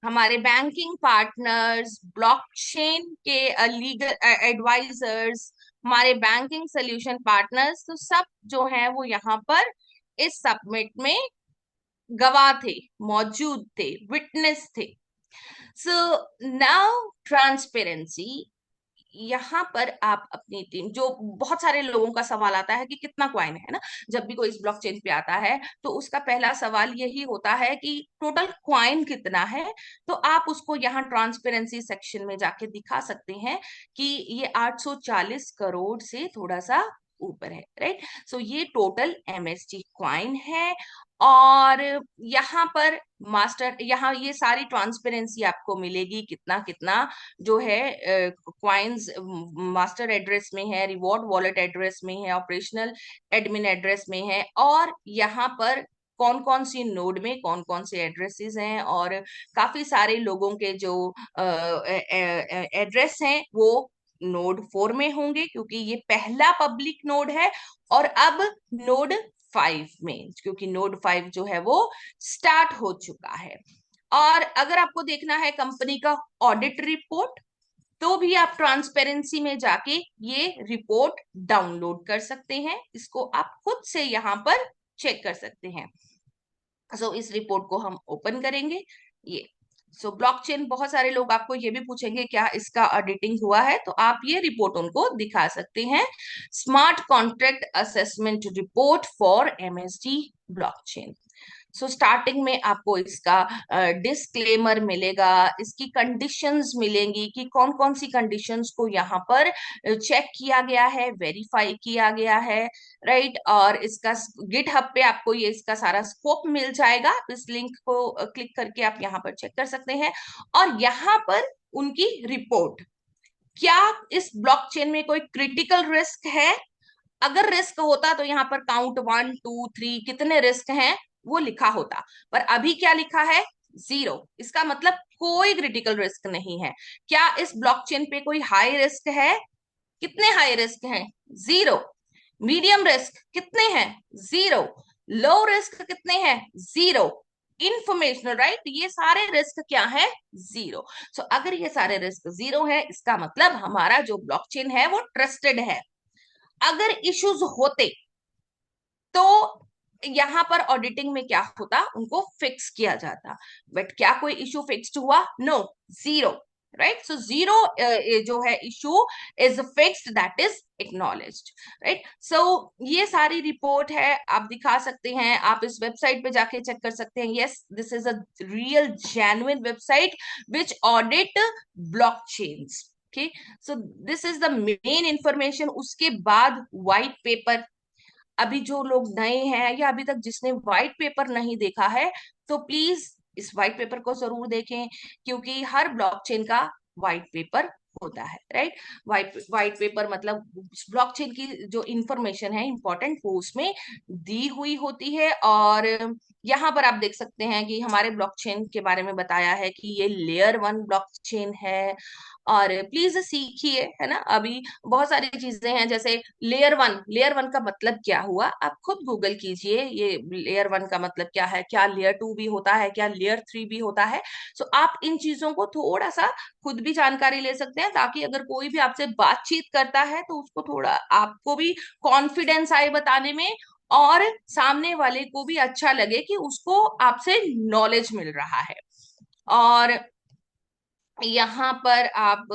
हमारे बैंकिंग पार्टनर्स, ब्लॉकचेन के लीगल एडवाइजर्स, हमारे बैंकिंग सोल्यूशन पार्टनर्स, तो सब जो है वो यहाँ पर इस सबमिट में गवाह थे, मौजूद थे, विटनेस थे। सो नाउ ट्रांसपेरेंसी, यहाँ पर आप अपनी टीम, जो बहुत सारे लोगों का सवाल आता है कि कितना कॉइन है ना, जब भी कोई इस ब्लॉकचेन पे आता है तो उसका पहला सवाल यही होता है कि टोटल कॉइन कितना है। तो आप उसको यहाँ ट्रांसपेरेंसी सेक्शन में जाके दिखा सकते हैं कि ये 840 करोड़ से थोड़ा सा ऊपर है, राइट। ये टोटल एमएसटी कॉइन है। और यहाँ पर मास्टर, यहाँ ये सारी ट्रांसपेरेंसी आपको मिलेगी, कितना कितना जो है क्वाइंस मास्टर एड्रेस में है, रिवॉर्ड वॉलेट एड्रेस में है, ऑपरेशनल एडमिन एड्रेस में है, और यहाँ पर कौन कौन सी नोड में कौन कौन से एड्रेसेस हैं, और काफी सारे लोगों के जो एड्रेस हैं वो नोड 4 में होंगे क्योंकि ये पहला पब्लिक नोड है, और अब नोड 5 में, क्योंकि नोड 5 जो है वो स्टार्ट हो चुका है। और अगर आपको देखना है कंपनी का ऑडिट रिपोर्ट, तो भी आप ट्रांसपेरेंसी में जाके ये रिपोर्ट डाउनलोड कर सकते हैं। इसको आप खुद से यहाँ पर चेक कर सकते हैं। सो इस रिपोर्ट को हम ओपन करेंगे। ये ब्लॉकचेन, बहुत सारे लोग आपको ये भी पूछेंगे क्या इसका ऑडिटिंग हुआ है, तो आप ये रिपोर्ट उनको दिखा सकते हैं। Smart contract assessment report for MSD blockchain. Starting में आपको इसका डिस्क्लेमर मिलेगा, इसकी कंडीशंस मिलेंगी कि कौन कौन सी कंडीशंस को यहाँ पर चेक किया गया है, वेरीफाई किया गया है, राइट। और इसका गिटहब पे आपको ये इसका सारा स्कोप मिल जाएगा। इस लिंक को क्लिक करके आप यहाँ पर चेक कर सकते हैं। और यहाँ पर उनकी रिपोर्ट, क्या इस ब्लॉकचेन में कोई क्रिटिकल रिस्क है? अगर रिस्क होता तो यहाँ पर काउंट 1 2 3 कितने रिस्क हैं वो लिखा होता, पर अभी क्या लिखा है? 0। इसका मतलब कोई क्रिटिकल रिस्क नहीं है। क्या इस ब्लॉकचेन पे कोई हाई रिस्क है? कितने हाई रिस्क हैं? 0। मीडियम रिस्क कितने हैं? 0। लो रिस्क कितने हैं? 0। इंफॉर्मेशनल, राइट, ये सारे रिस्क क्या है? 0। अगर ये सारे रिस्क 0 है, इसका मतलब हमारा जो ब्लॉकचेन है वो ट्रस्टेड है। अगर इश्यूज होते तो यहां पर ऑडिटिंग में क्या होता? उनको फिक्स किया जाता। बट क्या कोई इशू फिक्स्ड हुआ? No, 0, right. 0 जो है issue is fixed, that is acknowledged, right. ये सारी रिपोर्ट है, आप दिखा सकते हैं, आप इस वेबसाइट पे जाके चेक कर सकते हैं। Yes, this is a real genuine website which audit blockchains. Okay, this is the main information. उसके बाद व्हाइट पेपर, अभी जो लोग नए हैं या अभी तक जिसने व्हाइट पेपर नहीं देखा है, तो प्लीज इस व्हाइट पेपर को जरूर देखें, क्योंकि हर ब्लॉकचेन का व्हाइट पेपर होता है, राइट। व्हाइट पेपर मतलब ब्लॉकचेन की जो इंफॉर्मेशन है इंपॉर्टेंट, वो उसमें दी हुई होती है। और यहाँ पर आप देख सकते हैं कि हमारे ब्लॉकचेन के बारे में बताया है कि ये लेयर 1 ब्लॉकचेन है। और प्लीज सीखिए, है ना। अभी बहुत सारी चीजें हैं, जैसे लेयर वन का मतलब क्या हुआ, आप खुद गूगल कीजिए, ये लेयर 1 का मतलब क्या है, क्या लेयर 2 भी होता है, क्या लेयर 3 भी होता है। आप इन चीजों को थोड़ा सा खुद भी जानकारी ले सकते हैं, ताकि अगर कोई भी आपसे बातचीत करता है तो उसको थोड़ा, आपको भी कॉन्फिडेंस आए बताने में, और सामने वाले को भी अच्छा लगे कि उसको आपसे नॉलेज मिल रहा है। और यहाँ पर आप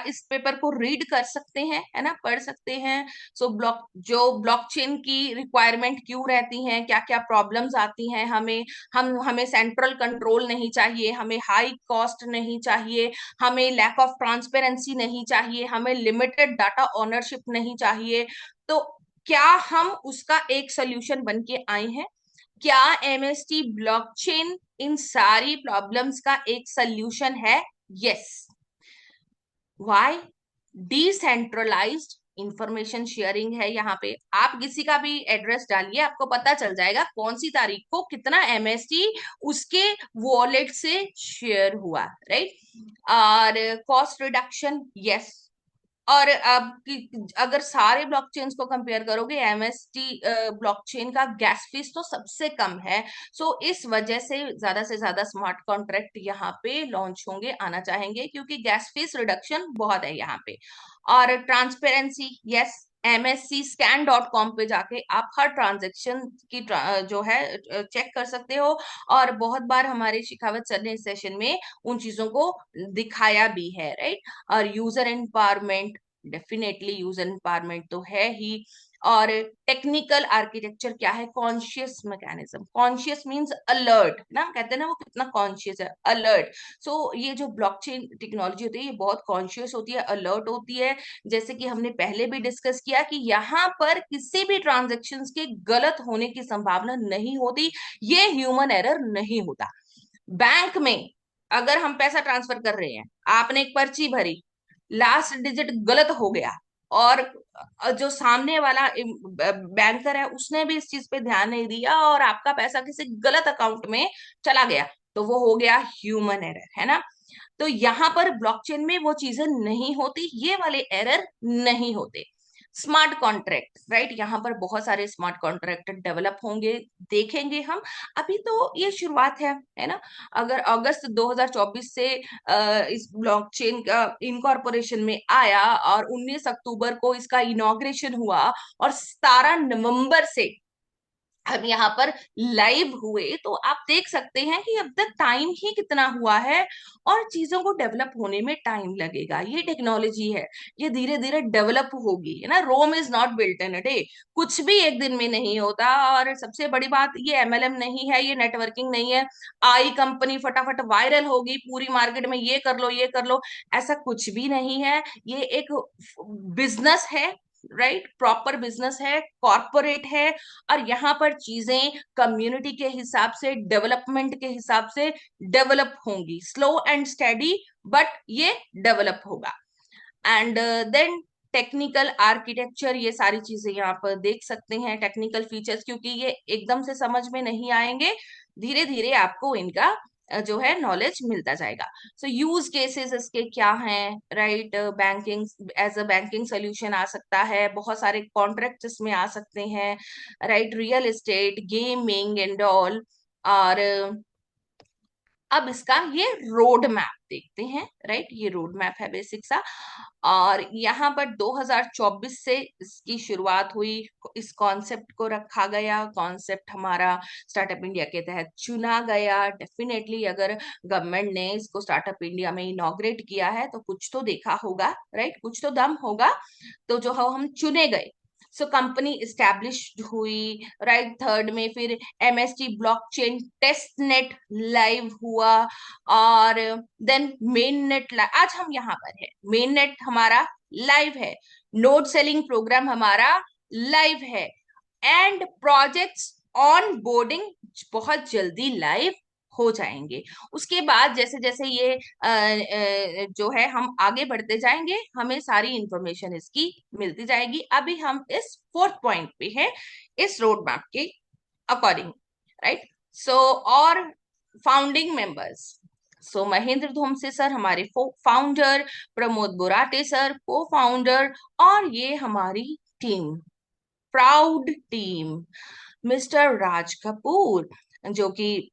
इस पेपर को रीड कर सकते हैं, है ना, पढ़ सकते हैं। ब्लॉकचेन की रिक्वायरमेंट क्यों रहती हैं, क्या क्या प्रॉब्लम्स आती हैं हमें सेंट्रल कंट्रोल नहीं चाहिए, हमें हाई कॉस्ट नहीं चाहिए, हमें लैक ऑफ ट्रांसपेरेंसी नहीं चाहिए, हमें लिमिटेड डाटा ओनरशिप नहीं चाहिए। तो क्या हम उसका एक सोल्यूशन बन के आए हैं? क्या एमएसटी ब्लॉकचेन इन सारी प्रॉब्लम्स का एक सोल्यूशन है? Yes. Why? Decentralised information sharing है। यहाँ पे आप किसी का भी एड्रेस डालिए, आपको पता चल जाएगा कौन सी तारीख को कितना एमएसटी उसके वॉलेट से शेयर हुआ, राइट। और कॉस्ट रिडक्शन, यस। और अब अगर सारे ब्लॉकचेन्स को कंपेयर करोगे, एमएसटी ब्लॉकचेन का गैस फीस तो सबसे कम है। इस वजह से ज्यादा स्मार्ट कॉन्ट्रैक्ट यहाँ पे लॉन्च होंगे, आना चाहेंगे, क्योंकि गैस फीस रिडक्शन बहुत है यहाँ पे। और ट्रांसपेरेंसी, यस, mscscan.com पे जाके आप हर ट्रांजेक्शन की जो है चेक कर सकते हो। और बहुत बार हमारे शिखावत सर ने इस सेशन में उन चीजों को दिखाया भी है, राइट। और user empowerment, definitely user empowerment तो है ही। और टेक्निकल आर्किटेक्चर क्या है? Conscious mechanism. Conscious means alert ना, कहते हैं ना वो कितना कॉन्शियस है, अलर्ट। ये जो ब्लॉकचेन टेक्नोलॉजी होती है ये बहुत कॉन्शियस होती है, अलर्ट होती है। जैसे कि हमने पहले भी डिस्कस किया कि यहाँ पर किसी भी ट्रांजेक्शन्स के गलत होने की संभावना नहीं होती, ये ह्यूमन एरर नहीं होता। बैंक में अगर हम पैसा ट्रांसफर कर रहे हैं, आपने एक पर्ची भरी, लास्ट डिजिट गलत हो गया, और जो सामने वाला बैंकर है उसने भी इस चीज पे ध्यान नहीं दिया, और आपका पैसा किसी गलत अकाउंट में चला गया, तो वो हो गया ह्यूमन एरर, है ना। तो यहाँ पर ब्लॉकचेन में वो चीजें नहीं होती, ये वाले एरर नहीं होते। स्मार्ट कॉन्ट्रैक्ट, राइट, यहाँ पर बहुत सारे स्मार्ट कॉन्ट्रैक्ट डेवलप होंगे, देखेंगे हम। अभी तो ये शुरुआत है ना। अगर अगस्त 2024 से इस ब्लॉकचेन का इनकॉर्पोरेशन में आया और 19 अक्टूबर को इसका इनॉग्रेशन हुआ और 17 नवंबर से हम यहाँ पर लाइव हुए, तो आप देख सकते हैं कि अब तक टाइम ही कितना हुआ है और चीजों को डेवलप होने में टाइम लगेगा। ये टेक्नोलॉजी है, ये धीरे धीरे डेवलप होगी, है ना। Rome is not built in a day, कुछ भी एक दिन में नहीं होता। और सबसे बड़ी बात, ये एमएलएम नहीं है, ये नेटवर्किंग नहीं है, आई कंपनी फटाफट वायरल होगी पूरी मार्केट में, ये कर लो ये कर लो, ऐसा कुछ भी नहीं है। ये एक बिजनेस है, राइट, प्रॉपर बिजनेस है, कॉरपोरेट है। और यहाँ पर चीजें कम्युनिटी के हिसाब से, डेवलपमेंट के हिसाब से डेवलप होंगी, स्लो एंड स्टेडी, बट ये डेवलप होगा। एंड देन टेक्निकल आर्किटेक्चर, ये सारी चीजें यहाँ पर देख सकते हैं, टेक्निकल फीचर्स, क्योंकि ये एकदम से समझ में नहीं आएंगे, धीरे धीरे आपको इनका जो है नॉलेज मिलता जाएगा। सो यूज केसेस इसके क्या हैं, right, banking, as a banking solution आ सकता है, बहुत सारे कॉन्ट्रैक्ट इसमें आ सकते हैं, right, real estate, gaming and all. और अब इसका ये रोड मैप देखते हैं, राइट, ये रोड मैप है बेसिक सा। और यहाँ पर 2024 से इसकी शुरुआत हुई, इस कॉन्सेप्ट को रखा गया, कॉन्सेप्ट हमारा स्टार्टअप इंडिया के तहत चुना गया। डेफिनेटली अगर गवर्नमेंट ने इसको स्टार्टअप इंडिया में इनॉग्रेट किया है तो कुछ तो देखा होगा, राइट, कुछ तो दम होगा, तो जो हम चुने गए। सो कंपनी इस्टेब्लिश्ड हुई, राइट, थर्ड में फिर MST blockchain test net live हुआ, और देन मेन नेट, आज हम यहाँ पर है, मेन नेट हमारा लाइव है, नोड सेलिंग प्रोग्राम हमारा लाइव है, एंड प्रोजेक्ट्स ऑन बोर्डिंग बहुत जल्दी लाइव हो जाएंगे। उसके बाद जैसे जैसे ये जो है हम आगे बढ़ते जाएंगे, हमें सारी इंफॉर्मेशन इसकी मिलती जाएगी। अभी हम इस फोर्थ पॉइंट पे हैं, इस रोड मैप के अकॉर्डिंग, राइट। सो और founding members, so Mahendra Dhomse sir हमारे founder, Pramod Borate sir co founder, और ये हमारी team, proud team, mister Raj Kapoor जो कि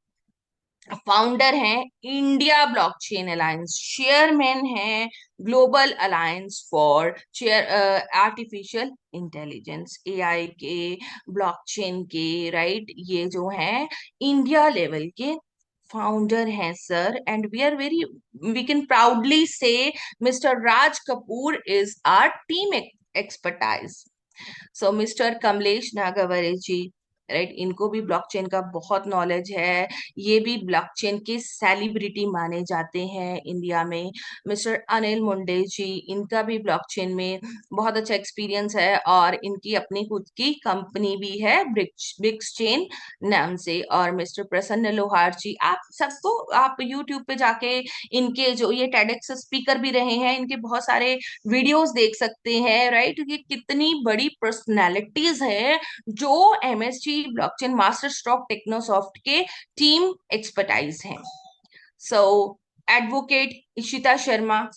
फाउंडर हैं इंडिया ब्लॉकचेन अलायंस, चेयरमैन हैं global alliance for artificial intelligence, AI के, ब्लॉकचेन के, राइट, ये जो हैं इंडिया लेवल के फाउंडर हैं sir. And we are very, we can proudly say mister Raj Kapoor is our team expertise. So mister Kamlesh Nagvare ji, right, इनको भी ब्लॉकचेन का बहुत नॉलेज है, ये भी ब्लॉकचेन के सेलिब्रिटी माने जाते हैं इंडिया में। मिस्टर अनिल मुंडे जी, इनका भी ब्लॉकचेन में बहुत अच्छा एक्सपीरियंस है, और इनकी अपनी खुद की कंपनी भी है ब्रिक्सचेन नाम से। और मिस्टर प्रसन्न लोहार जी, आप सबको, आप यूट्यूब पे जाके इनके जो ये टेडेक्स स्पीकर भी रहे हैं, इनके बहुत सारे वीडियोस देख सकते हैं, राइट। ये कितनी बड़ी पर्सनालिटीज है जो एमएसटी ब्लॉकचेन मास्टर स्ट्रोक टेक्नोसॉफ्ट के टीम एक्सपर्टाइज हैं। सो एडवोकेट इशिता शर्मा,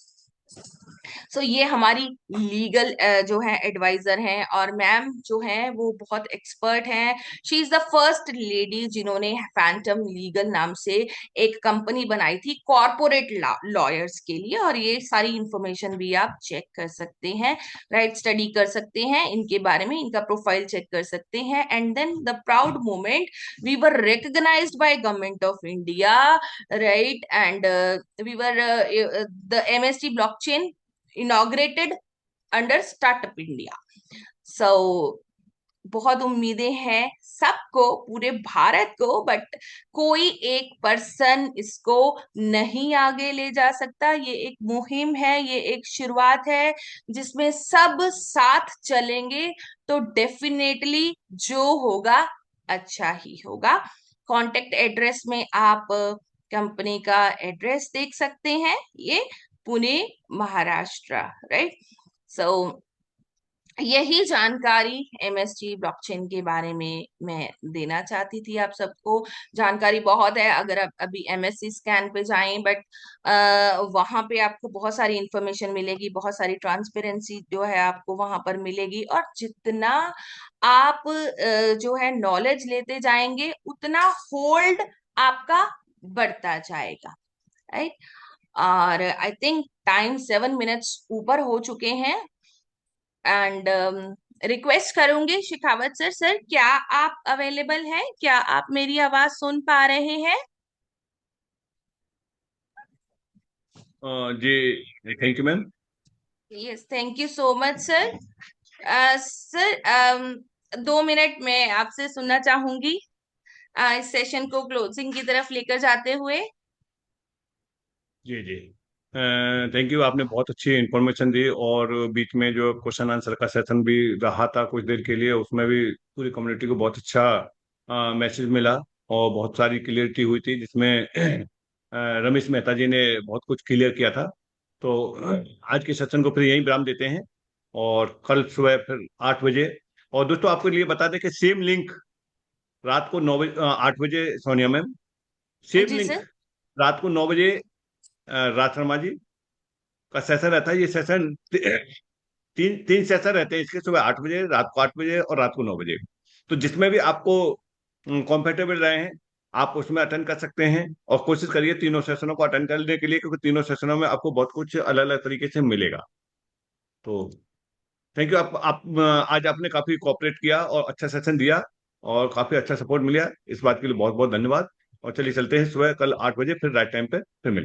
सो ये हमारी लीगल जो है एडवाइजर हैं, और मैम जो है वो बहुत एक्सपर्ट हैं। She is the first lady जिन्होंने फैंटम लीगल नाम से एक कंपनी बनाई थी कॉर्पोरेट लॉयर्स के लिए, और ये सारी इंफॉर्मेशन भी आप चेक कर सकते हैं, राइट, स्टडी कर सकते हैं इनके बारे में, इनका प्रोफाइल चेक कर सकते हैं। And then the proud moment, we were recognised by government of India, right, and we were the MST blockchain inaugurated under Startup India. So बहुत उम्मीदें हैं सबको, पूरे भारत को, बट कोई एक पर्सन इसको नहीं आगे ले जा सकता। ये एक मुहिम है, ये एक शुरुआत है जिसमें सब साथ चलेंगे तो डेफिनेटली जो होगा अच्छा ही होगा। कॉन्टेक्ट एड्रेस में आप कंपनी का एड्रेस देख सकते हैं, ये पुणे महाराष्ट्र, राइट। सो यही जानकारी एमएसटी ब्लॉकचेन के बारे में मैं देना चाहती थी आप सबको। जानकारी बहुत है, अगर आप अभी एमएससी स्कैन पे जाएं, बट वहां पे आपको बहुत सारी इंफॉर्मेशन मिलेगी, बहुत सारी ट्रांसपेरेंसी जो है आपको वहां पर मिलेगी। और जितना आप जो है नॉलेज लेते जाएंगे, उतना होल्ड आपका बढ़ता जाएगा, राइट। और आई थिंक टाइम 7 मिनट्स ऊपर हो चुके हैं। एंड रिक्वेस्ट करूंगी शिखावत सर, सर क्या आप अवेलेबल हैं? क्या आप मेरी आवाज सुन पा रहे हैं? जी thank you ma'am. Yes, thank you so much sir. Sir 2 minute मैं आपसे सुनना चाहूंगी इस सेशन को क्लोजिंग की तरफ लेकर जाते हुए। जी जी थैंक यू, आपने बहुत अच्छी इंफॉर्मेशन दी, और बीच में जो क्वेश्चन आंसर का सेशन भी रहा था कुछ देर के लिए, उसमें भी पूरी कम्युनिटी को बहुत अच्छा मैसेज मिला और बहुत सारी क्लियरिटी हुई थी, जिसमें रमेश मेहता जी ने बहुत कुछ क्लियर किया था। तो आज के सेशन को फिर यहीं विराम देते हैं, और कल सुबह फिर 8 बजे। और दोस्तों आपको लिए बता दें कि सेम लिंक रात को 9 बजे 8 बजे, सोनिया मैम, सेम जी लिंक सर। रात को 9 बजे राज शर्मा जी का सेशन रहता है। ये सेशन तीन तीन सेशन रहते हैं इसके, सुबह 8 बजे, रात को 8 बजे और रात को 9 बजे। तो जिसमें भी आपको कंफर्टेबल रहे हैं, आप उसमें अटेंड कर सकते हैं, और कोशिश करिए तीनों सेशनों को अटेंड करने के लिए, क्योंकि तीनों सेशनों में आपको बहुत कुछ अलग अलग तरीके से मिलेगा। तो थैंक यू, आज आपने काफी कोऑपरेट किया और अच्छा सेशन दिया, और काफी अच्छा सपोर्ट मिला, इस बात के लिए बहुत बहुत धन्यवाद। और चलिए चलते हैं, सुबह कल 8 बजे फिर राइट टाइम पे फिर मिलते हैं।